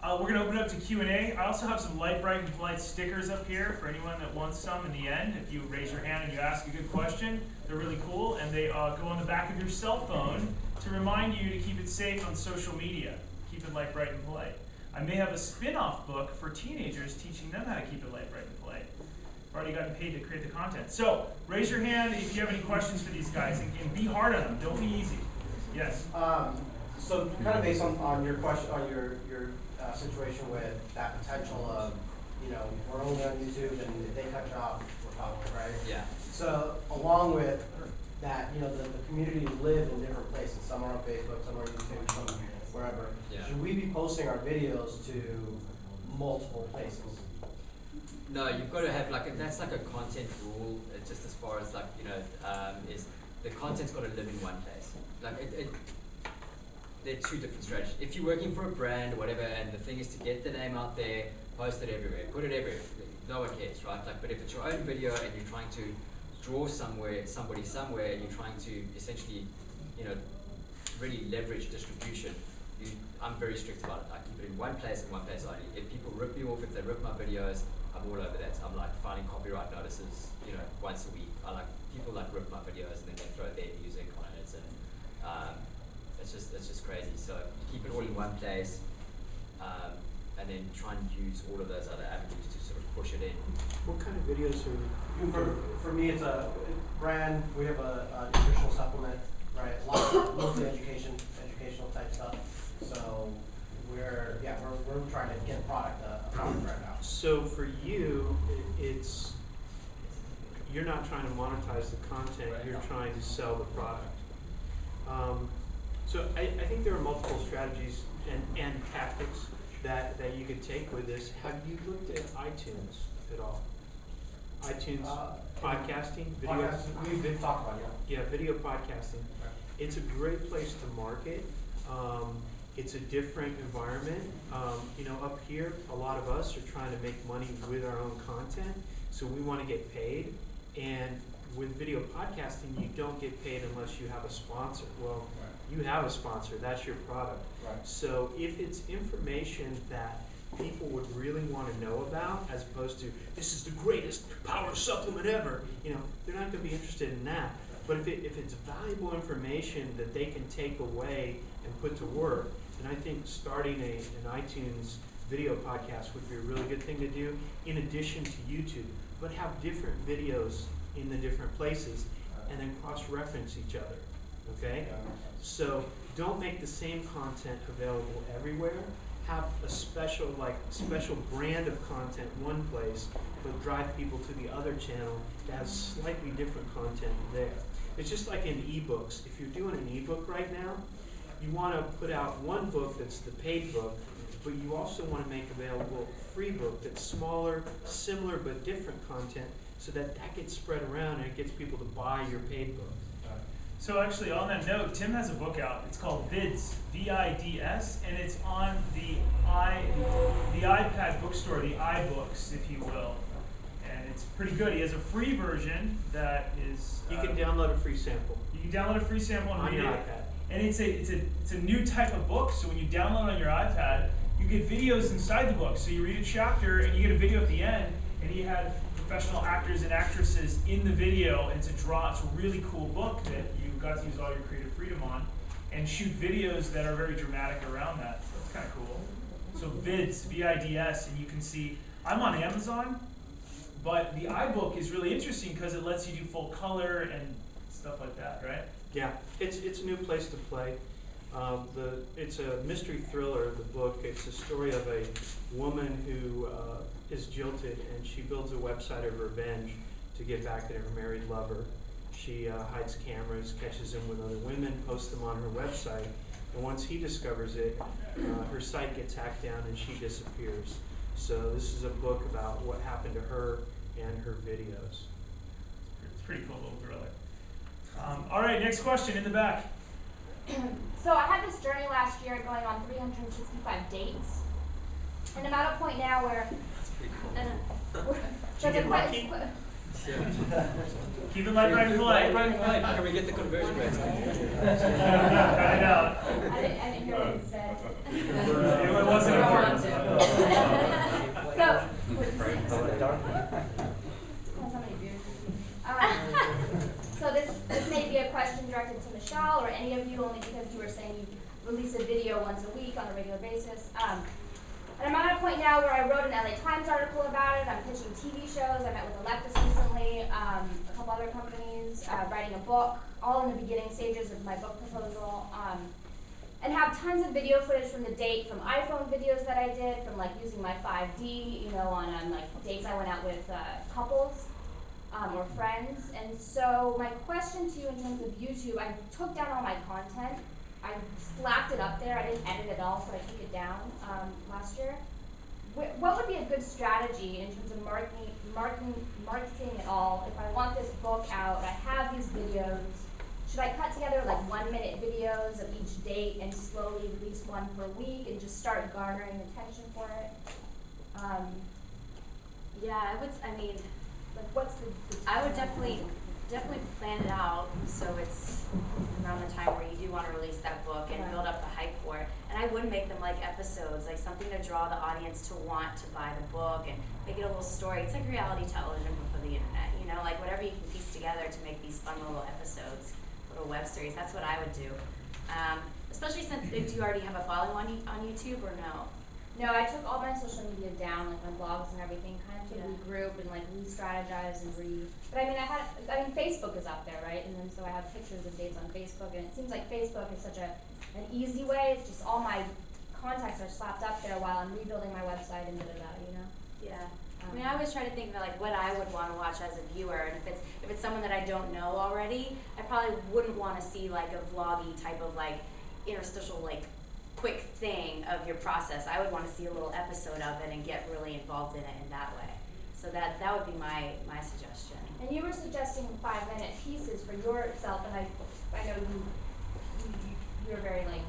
We're going to open it up to Q&A. I also have some Light, Bright, and Polite stickers up here for anyone that wants some in the end. If you raise your hand and you ask a good question, they're really cool, and they go on the back of your cell phone to remind you to keep it safe on social media. Keep it light, bright, and polite. I may have a spin-off book for teenagers teaching them how to keep it light, bright, and polite. I've already gotten paid to create the content. So raise your hand if you have any questions for these guys, and be hard on them. Don't be easy. Yes? So kind of based on your question, on your situation with that potential of, we're only on YouTube, and if they cut you off, we're fucked, right? Yeah. So along with that, the communities live in different places. Some are on Facebook, some are on YouTube, some wherever. Yeah. Should we be posting our videos to multiple places? No, you've got to have that's a content rule. Just as far as is the content's got to live in one place. They're two different strategies. If you're working for a brand or whatever, and the thing is to get the name out there, post it everywhere, put it everywhere. No one cares, right? But if it's your own video and you're trying to draw somebody somewhere, and you're trying to essentially, really leverage distribution, I'm very strict about it. I keep it in one place and one place only. If people rip me off, if they rip my videos, I'm all over that. I'm filing copyright notices, once a week. People rip my videos and then they throw their music on it, and it's just crazy. So keep it all in one place, and then try and use all of those other avenues to sort of push it in. What kind of videos are you? For me, it's a brand. We have a nutritional supplement, right? A lot of mostly educational type stuff. So we're trying to get a product right now. So for you, you're not trying to monetize the content. Right. You're trying to sell the product. So I think there are multiple strategies and tactics that you could take with this. Have you looked at iTunes at all? iTunes podcasting, video. We've been talking about it. Yeah, video podcasting. It's a great place to market. It's a different environment. You know, up here, a lot of us are trying to make money with our own content, so we want to get paid. And with video podcasting, you don't get paid unless you have a sponsor. Well, you have a sponsor. That's your product. Right. So if it's information that people would really want to know about, as opposed to, this is the greatest power supplement ever, you know, they're not going to be interested in that. But if it's valuable information that they can take away and put to work, then I think starting an iTunes video podcast would be a really good thing to do, in addition to YouTube. But have different videos in the different places, and then cross-reference each other, okay? So don't make the same content available everywhere. Have a special brand of content in one place, but drive people to the other channel that has slightly different content there. It's just like in ebooks. If you're doing an ebook right now, you want to put out one book that's the paid book, but you also want to make available a free book that's smaller, similar, but different content, so that gets spread around and it gets people to buy your paid book. So actually, on that note, Tim has a book out. It's called Vids, V-I-D-S, and it's on the iPad bookstore, the iBooks, if you will. And it's pretty good. He has a free version that is. You can download a free sample. You can download a free sample and on read your it. iPad. And it's a new type of book. So when you download on your iPad, you get videos inside the book. So you read a chapter and you get a video at the end, and he had professional actors and actresses in the video. And it's a really cool book that you got to use all your creative freedom on, and shoot videos that are very dramatic around that. So it's kind of cool. So Vids, V-I-D-S, and you can see, I'm on Amazon, but the iBook is really interesting because it lets you do full color and stuff like that, right? Yeah, it's a new place to play. It's a mystery thriller, the book. It's a story of a woman who is jilted, and she builds a website of revenge to get back at her married lover. She hides cameras, catches him with other women, posts them on her website, and once he discovers it, her site gets hacked down and she disappears. So this is a book about what happened to her and her videos. It's pretty cool little thriller. All right, next question in the back. So I had this journey last year going on 365 dates. And I'm at a point now where That's pretty cool. Did you get lucky? Keep it light, bright, and polite. Can we get the conversion rate? Cut it out. I didn't hear what you said. It wasn't important. So this may be a question directed to Michelle or any of you, only because you were saying you release a video once a week on a regular basis. And I'm at a point now where I wrote an LA Times article about it. I'm pitching TV shows. I met with Electus recently, a couple other companies, writing a book, all in the beginning stages of my book proposal. And have tons of video footage from the date, from iPhone videos that I did, from like using my 5D, you know, on like dates I went out with couples or friends. And so my question to you in terms of YouTube, I took down all my content. I slapped it up there. I didn't edit it all, so I took it down last year. What would be a good strategy in terms of marketing it all? If I want this book out, I have these videos. Should I cut together like 1-minute videos of each date and slowly release one per week and just start garnering attention for it? Yeah, Like what's I would definitely plan it out so it's around the time where you do want to release that book and build up the hype for it. And I would make them like episodes, like something to draw the audience to want to buy the book and make it a little story. It's like reality television for the internet, you know, like whatever you can piece together to make these fun little episodes, little web series. That's what I would do. Especially since, do you already have a following on YouTube or no? No, I took all my social media down, like my blogs and everything, kind of to regroup and like re-strategize and But I mean, Facebook is up there, right? And then so I have pictures of dates on Facebook, and it seems like Facebook is such an easy way. It's just all my contacts are slapped up there while I'm rebuilding my website and da-da-da, you know? Yeah. I mean, I always try to think about like what I would want to watch as a viewer, and if it's someone that I don't know already, I probably wouldn't want to see like a vloggy type of like interstitial like quick thing of your process. I would want to see a little episode of it and get really involved in it in that way. So that would be my suggestion. And you were suggesting 5-minute pieces for yourself, and I know you're very like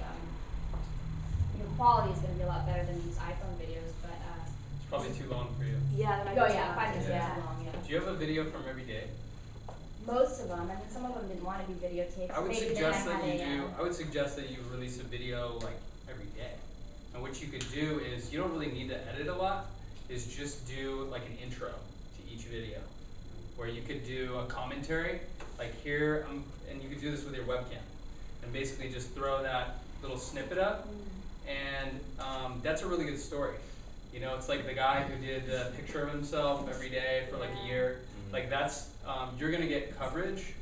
your quality is going to be a lot better than these iPhone videos, but It's probably too long for you. Yeah, that might Oh, be yeah, too 5 long. minutes, Yeah. yeah. Too long, yeah. Do you have a video from every day? most of them. I mean, some of them didn't want to be videotaped. I would Maybe they suggest had that you a, do. I would suggest that you release a video like every day. And what you could do is you don't really need to edit a lot. Is just do like an intro to each video, where you could do a commentary like here, and you could do this with your webcam, and basically just throw that little snippet up, and that's a really good story. You know, it's like the guy who did the picture of himself every day for like a year. Like that's you're gonna get coverage,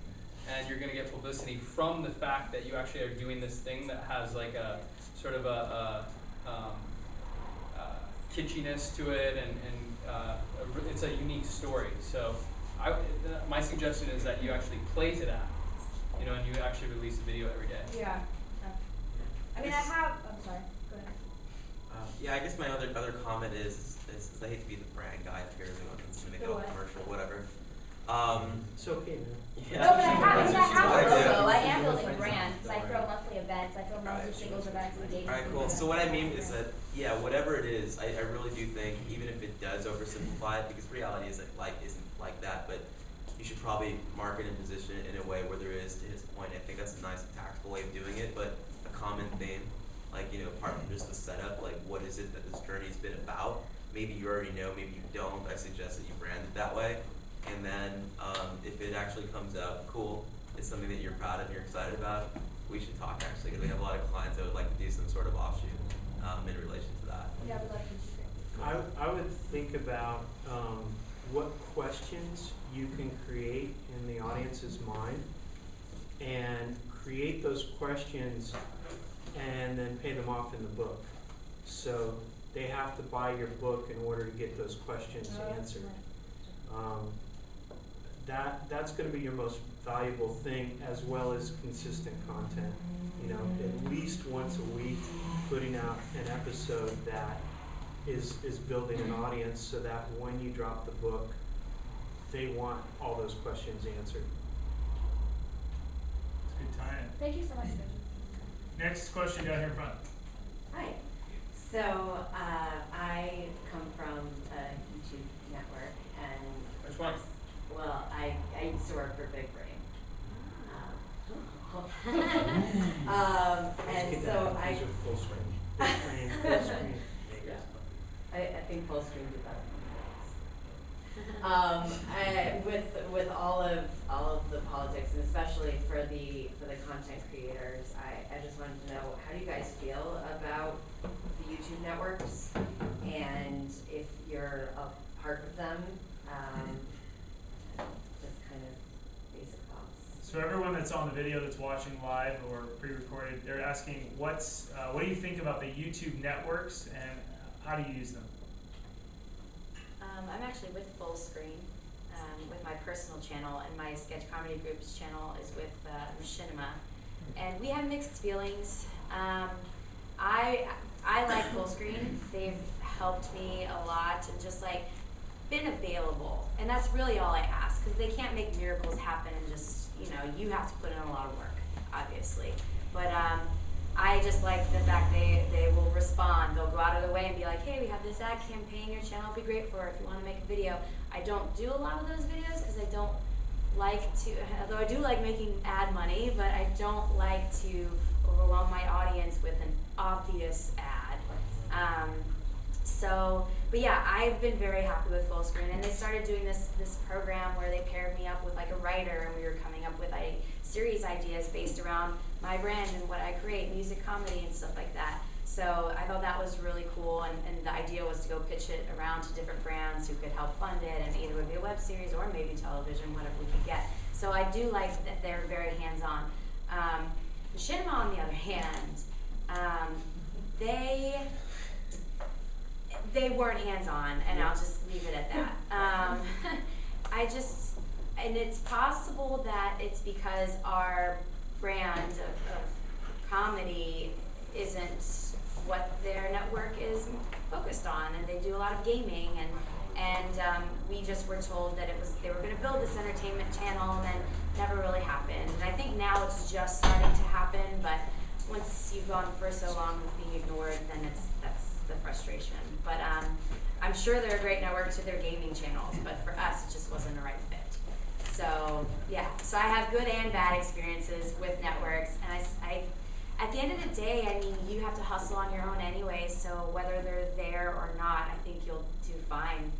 and you're gonna get publicity from the fact that you actually are doing this thing that has like a sort of a kitschiness to it, and it's a unique story. So my suggestion is that you actually play to that, you know, and you actually release a video every day. yeah. I mean, I'm sorry. Go ahead. Yeah, I guess my other comment is I hate to be the brand guy up here, it's gonna make a commercial, whatever. It's okay, man. Yeah. No, but I have a logo. I am Yeah. building a brand because I throw monthly events. I throw monthly singles events and dating. Alright, cool. So what I mean is that, yeah, whatever it is, I really do think, even if it does oversimplify it, because reality is that life isn't like that, but you should probably market and position it in a way where there is, to his point, I think that's a nice tactical way of doing it, but a common theme, like, you know, apart from just the setup, like, what is it that this journey's been about? Maybe you already know, maybe you don't, but I suggest that you brand it that way. And then, if it actually comes out cool, it's something that you're proud of and you're excited about, we should talk actually, because we have a lot of clients that would like to do some sort of offshoot in relation to that. Yeah, we'd like to. I would think about what questions you can create in the audience's mind, and create those questions and then pay them off in the book. So they have to buy your book in order to get those questions answered. That's going to be your most valuable thing, as well as consistent content. You know, at least once a week, putting out an episode that is building an audience, so that when you drop the book, they want all those questions answered. It's a good time. Thank you so much, Bridget. Next question down here in front. Hi. So I come from a YouTube network, and Which one? well, I used to work for Big Brain. And so I Full screen. Full screen. I think full screen did that. With all of the politics, and especially for the content creators, I just wanted to know, how do you guys feel about the YouTube networks, and if you're a part of them, just kind of basic thoughts. So everyone that's on the video that's watching live or pre-recorded, they're asking what do you think about the YouTube networks, and how do you use them? I'm actually with Full Screen, with my personal channel, and my sketch comedy group's channel is with Machinima, and we have mixed feelings. I like Full Screen. They've helped me a lot, and just like been available, and that's really all I ask, because they can't make miracles happen, and just, you know, you have to put in a lot of work, obviously. But I just like the fact they will respond. They'll go out of their way and be like, hey, we have this ad campaign, your channel will be great for it if you want to make a video. I don't do a lot of those videos because I don't like to, although I do like making ad money, but I don't like to overwhelm my audience with an obvious ad. But yeah, I've been very happy with Full Screen, and they started doing this program where they paired me up with like a writer, and we were coming up with series ideas based around my brand and what I create, music, comedy, and stuff like that. So I thought that was really cool, and the idea was to go pitch it around to different brands who could help fund it, and either it would be a web series or maybe television, whatever we could get. So I do like that they're very hands-on. Machinima, on the other hand, they weren't hands-on, and I'll just leave it at that. And it's possible that it's because our brand of comedy isn't what their network is focused on, and they do a lot of gaming, and we just were told that they were going to build this entertainment channel, and then never really happened. And I think now it's just starting to happen, but once you've gone for so long with being ignored, then that's the frustration. But I'm sure they're a great network to their gaming channels, but for us, it just wasn't a right fit. So yeah, so I have good and bad experiences with networks, and I at the end of the day, I mean, you have to hustle on your own anyway, so whether they're there or not, I think you'll do fine.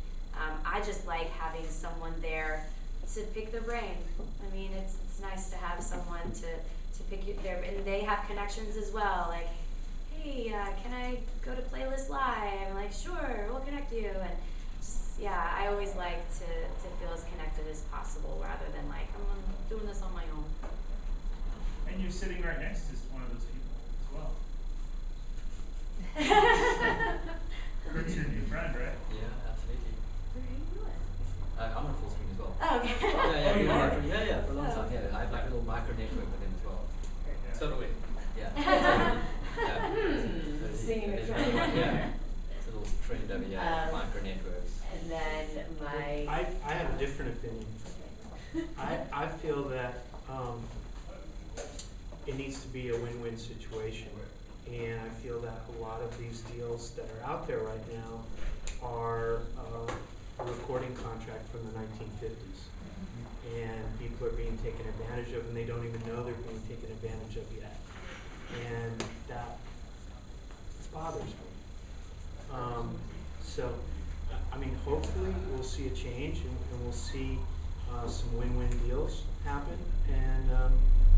I just like having someone there to pick their brain. I mean, it's nice to have someone to pick their, and they have connections as well, like, hey, can I go to Playlist Live? I'm like, sure, we'll connect you. And just, yeah, I always like to feel as connected as possible rather than like, I'm doing this on my own. And you're sitting right next to one of those people as well. Kurt's your new friend, right? Yeah, absolutely. Where are you doing? I'm on full screen as well. Oh, okay. Oh, you are? Yeah, for a long time. Yeah, I have like a little micro network with him as well. Yeah. So do we. Yeah. Singing a There's trend. yeah. It's a little trend over here, micro networks. And then I have a different opinion. I feel that it needs to be a win-win situation. And I feel that a lot of these deals that are out there right now are a recording contract from the 1950s. And people are being taken advantage of, and they don't even know they're being taken advantage of yet. And that bothers me. So, I mean, hopefully we'll see a change, and we'll see some win-win deals happen. And,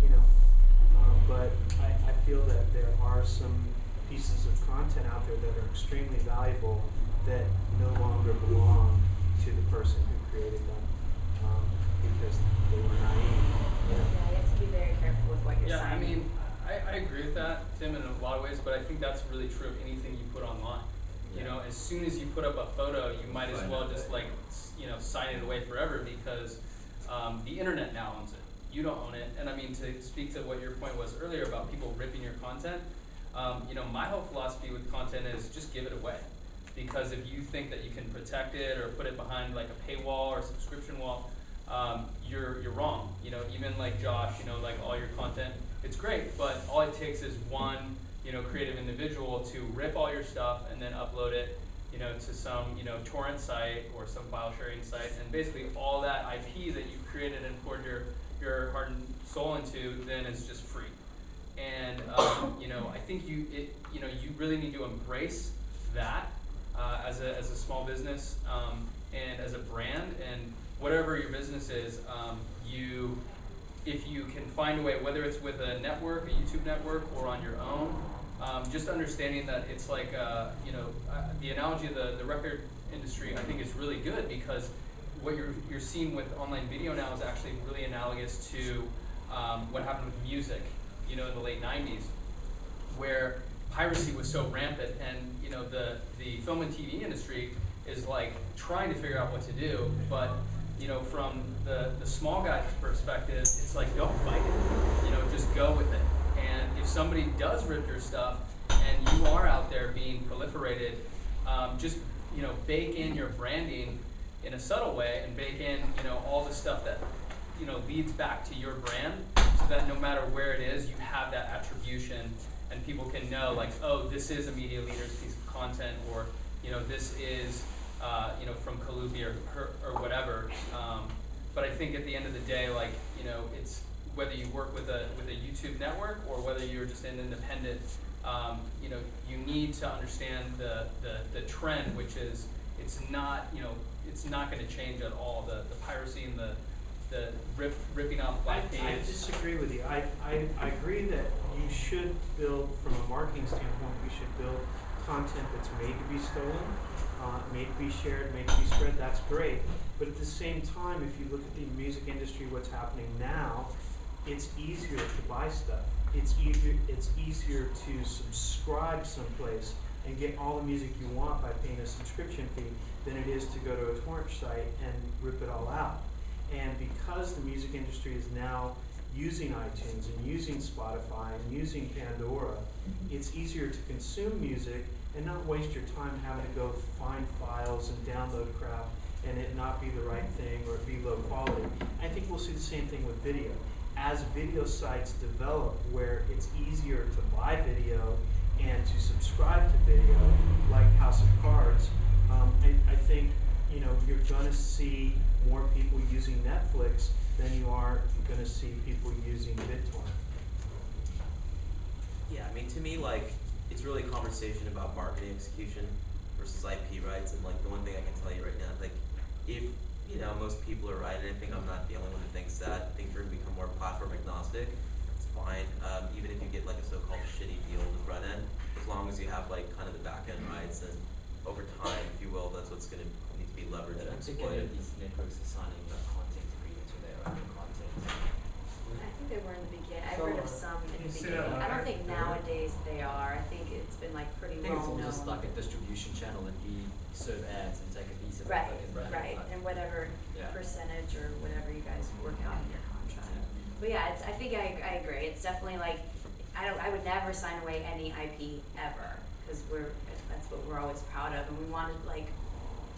you know, but I feel that there are some pieces of content out there that are extremely valuable that no longer belong to the person who created them because they were naive. Yeah, you have to be very careful with what you're Yeah, I signing. mean, I agree with that, Tim, in a lot of ways, but I think that's really true of anything you put online. You know, as soon as you put up a photo, you might as well just like, you know, sign it away forever because the internet now owns it. You don't own it. And I mean, to speak to what your point was earlier about people ripping your content, you know, my whole philosophy with content is just give it away. Because if you think that you can protect it or put it behind like a paywall or subscription wall, you're wrong. You know, even like Josh, you know, like all your content, it's great, but all it takes is one, you know, creative individual to rip all your stuff and then upload it, you know, to some, you know, torrent site or some file sharing site, and basically all that IP that you've created and poured your heart and soul into then is just free. And you know, I think you really need to embrace that as a small business and as a brand, and whatever your business is, if you can find a way, whether it's with a network, a YouTube network, or on your own, just understanding that it's like, you know, the analogy of the record industry, I think, is really good because what you're seeing with online video now is actually really analogous to what happened with music, you know, in the late 90s, where piracy was so rampant, and you know, the film and TV industry is like trying to figure out what to do, but you know, from the small guy's perspective, it's like, don't fight it, you know, just go with it. And if somebody does rip your stuff and you are out there being proliferated, just, you know, bake in your branding in a subtle way and bake in, you know, all the stuff that, you know, leads back to your brand, so that no matter where it is, you have that attribution and people can know, like, oh, this is a MediaLeaders piece of content, or, you know, this is, you know, from Kaloopy or whatever. But I think at the end of the day, like, you know, it's whether you work with a YouTube network or whether you're just an independent, you know, you need to understand the trend, which is it's not, you know, it's not going to change at all. The piracy and the ripping off black pages. I disagree with you. I agree that you should build, from a marketing standpoint, you should build content that's made to be stolen, made to be shared, made to be spread. That's great. But at the same time, if you look at the music industry, what's happening now, it's easier to buy stuff. It's easier to subscribe someplace and get all the music you want by paying a subscription fee than it is to go to a torrent site and rip it all out. And because the music industry is now using iTunes and using Spotify and using Pandora, it's easier to consume music and not waste your time having to go find files and download crap and it not be the right thing or it be low quality. I think we'll see the same thing with video. As video sites develop where it's easier to buy video and to subscribe to video, like House of Cards, I think you're going to see more people using Netflix than you are going to see people using BitTorrent. Yeah, I mean, to me, like, it's really a conversation about marketing execution versus IP rights, and like the one thing I can tell you right now, like, if most people are right, and I think I'm not the only one who thinks that, things are going to become more platform agnostic. It's fine, even if you get like a so-called shitty deal on the front end, as long as you have like kind of the back end rights, and over time, if you will, that's what's going to need to be leveraged and I think exploited. these networks are signing content agreements with their own content. I think they were in the beginning. I've heard of some in the Can you say beginning. that I don't louder? think nowadays they are. I think it's been like pretty I think it's well all known. just like a distribution channel and we serve ads and take a piece of it. Right, like in brand. right, and whatever Yeah. percentage or whatever you guys work out in your contract. But yeah, I think I agree. It's definitely like, I would never sign away any IP ever, because that's what we're always proud of, and we want to like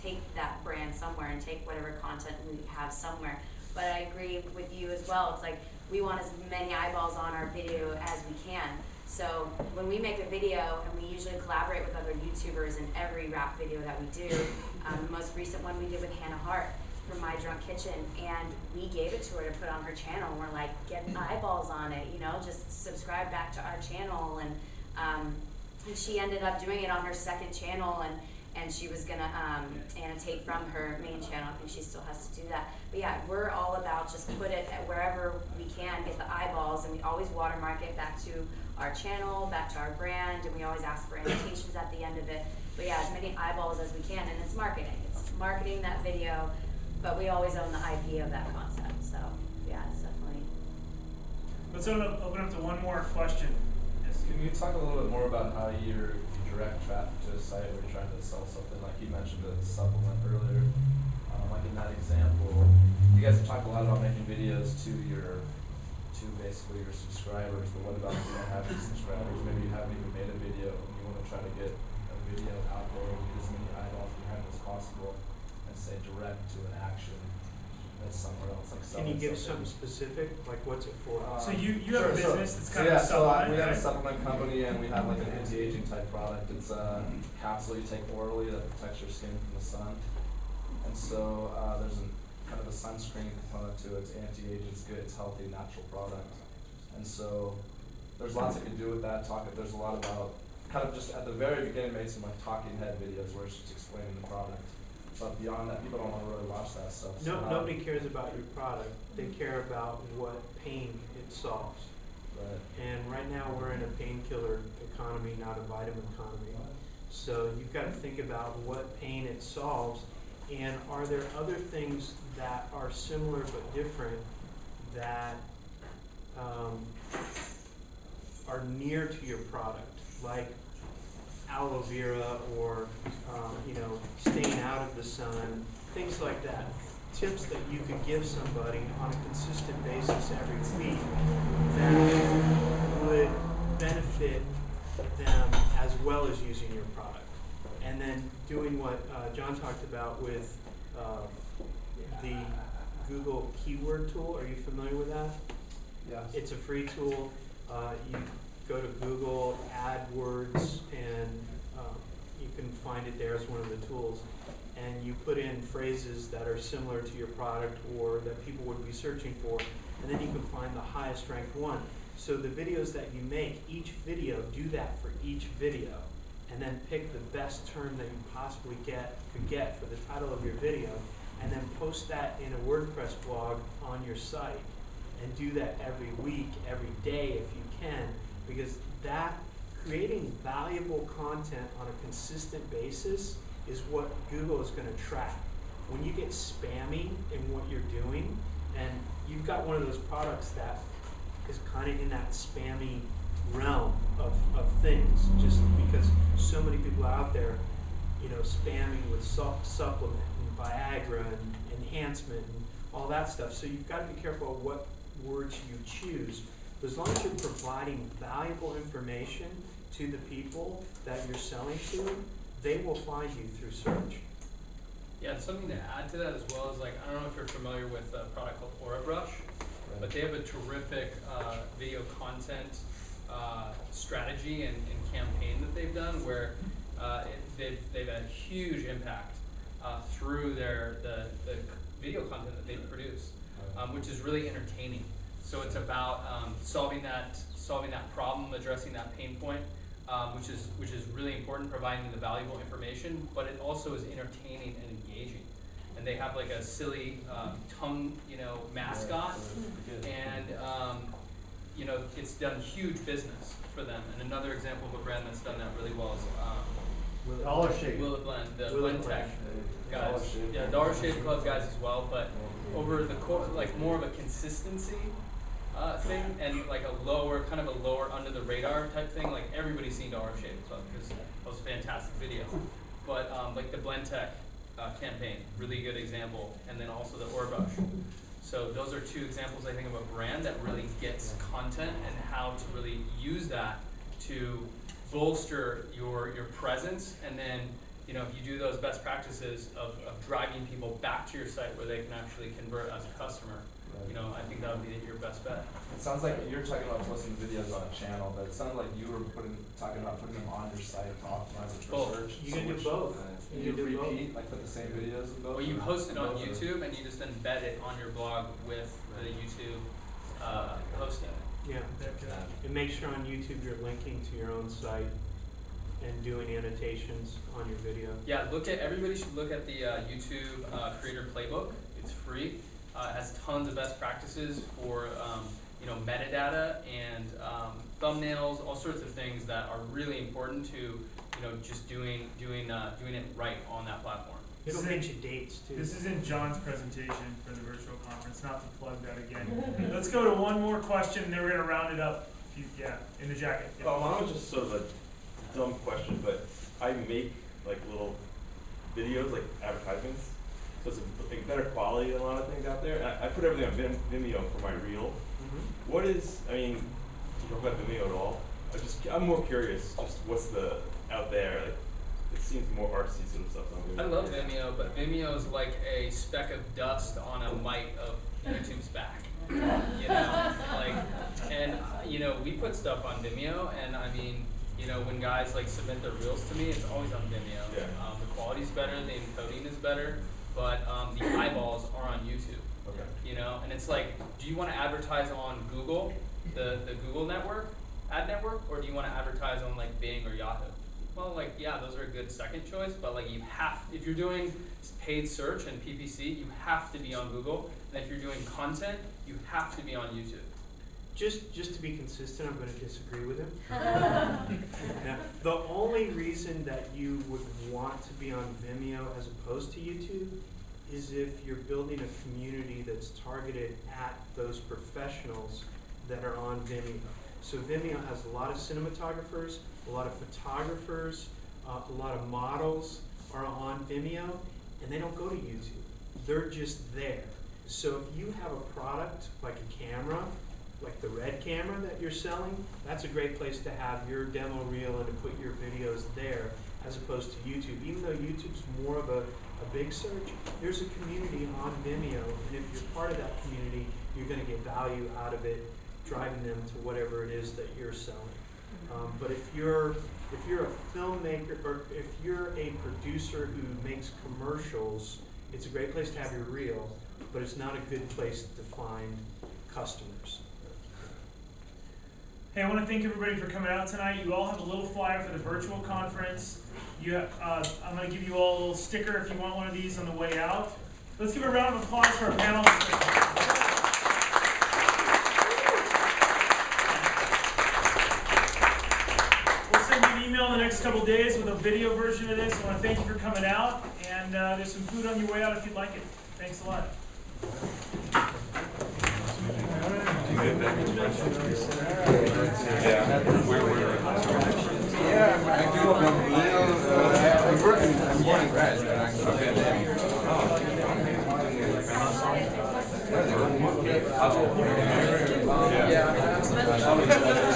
take that brand somewhere and take whatever content we have somewhere. But I agree with you as well. It's like we want as many eyeballs on our video as we can. So when we make a video, and we usually collaborate with other YouTubers in every rap video that we do, the most recent one we did with Hannah Hart from My Drunk Kitchen, and we gave it to her to put on her channel, and we're like, get eyeballs on it, just subscribe back to our channel, and she ended up doing it on her second channel, and she was gonna annotate from her main channel. I think she still has to do that. But yeah, we're all about just put it at wherever we can, get the eyeballs, and we always watermark it back to our channel, back to our brand, and we always ask for annotations at the end of it. But yeah, as many eyeballs as we can, and it's marketing. It's marketing that video, but we always own the IP of that concept. So yeah, it's definitely. Let's open up to one more question. Yes. Can you talk a little bit more about how you direct traffic to a site where you're trying to sell something? Like you mentioned a supplement earlier. Like in that example, you guys have talked a lot about making videos to basically your subscribers, but what about if you don't have any subscribers? Maybe you haven't even made a video and you want to try to get a video out there and get as many eyeballs behind it as possible and say direct to an action that's somewhere else. Like Can you give something specific? Like what's it for? So you have a Sure, business that's so kind of a supplement, we have a right? supplement company and we have like an anti-aging type product. It's a capsule you take orally that protects your skin from the sun. And so there's kind of a sunscreen component to it. It's anti-aging, it's good, it's healthy, natural product. And so there's lots I could do with that. There's a lot about, kind of just at the very beginning made some like talking head videos where it's just explaining the product. But beyond that, people don't want to really watch that stuff. So Nobody cares about your product. They care about what pain it solves. Right. And right now we're in a painkiller economy, not a vitamin economy. So you've got to think about what pain it solves, and are there other things that are similar but different that are near to your product, like aloe vera or staying out of the sun, things like that. Tips that you could give somebody on a consistent basis every week that would benefit them as well as using your product. And then doing what John talked about with the Google keyword tool. Are you familiar with that? Yes. It's a free tool. You go to Google AdWords and you can find it there as one of the tools. And you put in phrases that are similar to your product or that people would be searching for, and then you can find the highest ranked one. So the videos that you make, each video, do that for each video, and then pick the best term that you possibly could get for the title of your video, and then post that in a WordPress blog on your site, and do that every week, every day if you can, because that creating valuable content on a consistent basis is what Google is going to track. When you get spammy in what you're doing, and you've got one of those products that is kind of in that spammy realm of things, just because so many people are out there, spamming with supplement and Viagra and enhancement and all that stuff. So you've got to be careful of what words you choose. But as long as you're providing valuable information to the people that you're selling to, they will find you through search. Yeah, and something to add to that as well is, like, I don't know if you're familiar with a product called Aura Brush, but they have a terrific video content strategy and campaign that they've done where they've had a huge impact through the video content that they produce, which is really entertaining. So it's about solving that problem, addressing that pain point, which is really important, providing the valuable information, but it also is entertaining and engaging. And they have like a silly tongue, mascot, and it's done huge business for them. And another example of a brand that's done that really well is Dollar Shave. Blvd, the Blend guys. Yeah, Dollar Shave Club guys as well, but over the course, like more of a consistency thing, and like a lower under the radar type thing. Like everybody's seen Dollar Shave Club because that was a fantastic video. But like the Blend campaign, really good example, and then also the Aura Brush. So those are two examples, I think, of a brand that really gets content and how to really use that to bolster your presence, and then if you do those best practices of driving people back to your site where they can actually convert as a customer, I think that would be your best bet. It sounds like you're talking about posting videos on a channel, but it sounds like you were talking about putting them on your site to optimize it for search. You can do both. You can repeat, like put the same videos in both? Well, you host it on YouTube and you just embed it on your blog with the YouTube hosting. Yeah. And make sure on YouTube you're linking to your own site and doing annotations on your video. Yeah, everybody should look at the YouTube Creator Playbook. It's free. It has tons of best practices for metadata and thumbnails, all sorts of things that are really important to just doing it right on that platform. It'll get you dates too. This is in John's presentation for the virtual conference, not to plug that again. Let's go to one more question, and then we're going to round it up. In the jacket. Yeah. Mine was just sort of a dumb question, but I make like little videos, like advertisements, so it's a better quality than a lot of things out there. I put everything on Vimeo for my reel. What is, you talk about Vimeo at all? I'm more curious, just what's out there, like, it seems more artsy sort of stuff on Vimeo. I love Vimeo, but Vimeo is like a speck of dust on a mite of YouTube's back. We put stuff on Vimeo, and when guys like submit their reels to me, it's always on Vimeo. Yeah. The quality's better, the encoding is better, but the eyeballs are on YouTube. Okay. And it's like, do you want to advertise on Google, the Google ad network, or do you want to advertise on like Bing or Yahoo? Well, those are a good second choice, but if you're doing paid search and PPC, you have to be on Google, and if you're doing content, you have to be on YouTube. Just to be consistent, I'm going to disagree with him. Now, the only reason that you would want to be on Vimeo as opposed to YouTube is if you're building a community that's targeted at those professionals that are on Vimeo. So Vimeo has a lot of cinematographers, a lot of photographers, a lot of models are on Vimeo, and they don't go to YouTube. They're just there. So if you have a product like a camera, like the Red camera that you're selling, that's a great place to have your demo reel and to put your videos there as opposed to YouTube. Even though YouTube's more of a big search, there's a community on Vimeo, and if you're part of that community, you're going to get value out of it, driving them to whatever it is that you're selling. But if you're a filmmaker, or if you're a producer who makes commercials, it's a great place to have your reel, but it's not a good place to find customers. Hey, I want to thank everybody for coming out tonight. You all have a little flyer for the virtual conference. I'm going to give you all a little sticker if you want one of these on the way out. Let's give a round of applause for our panelists. We'll send you an email in the next couple days with a video version of this. I want to thank you for coming out, and there's some food on your way out if you'd like it. Thanks a lot. I'm born and bred, but I'm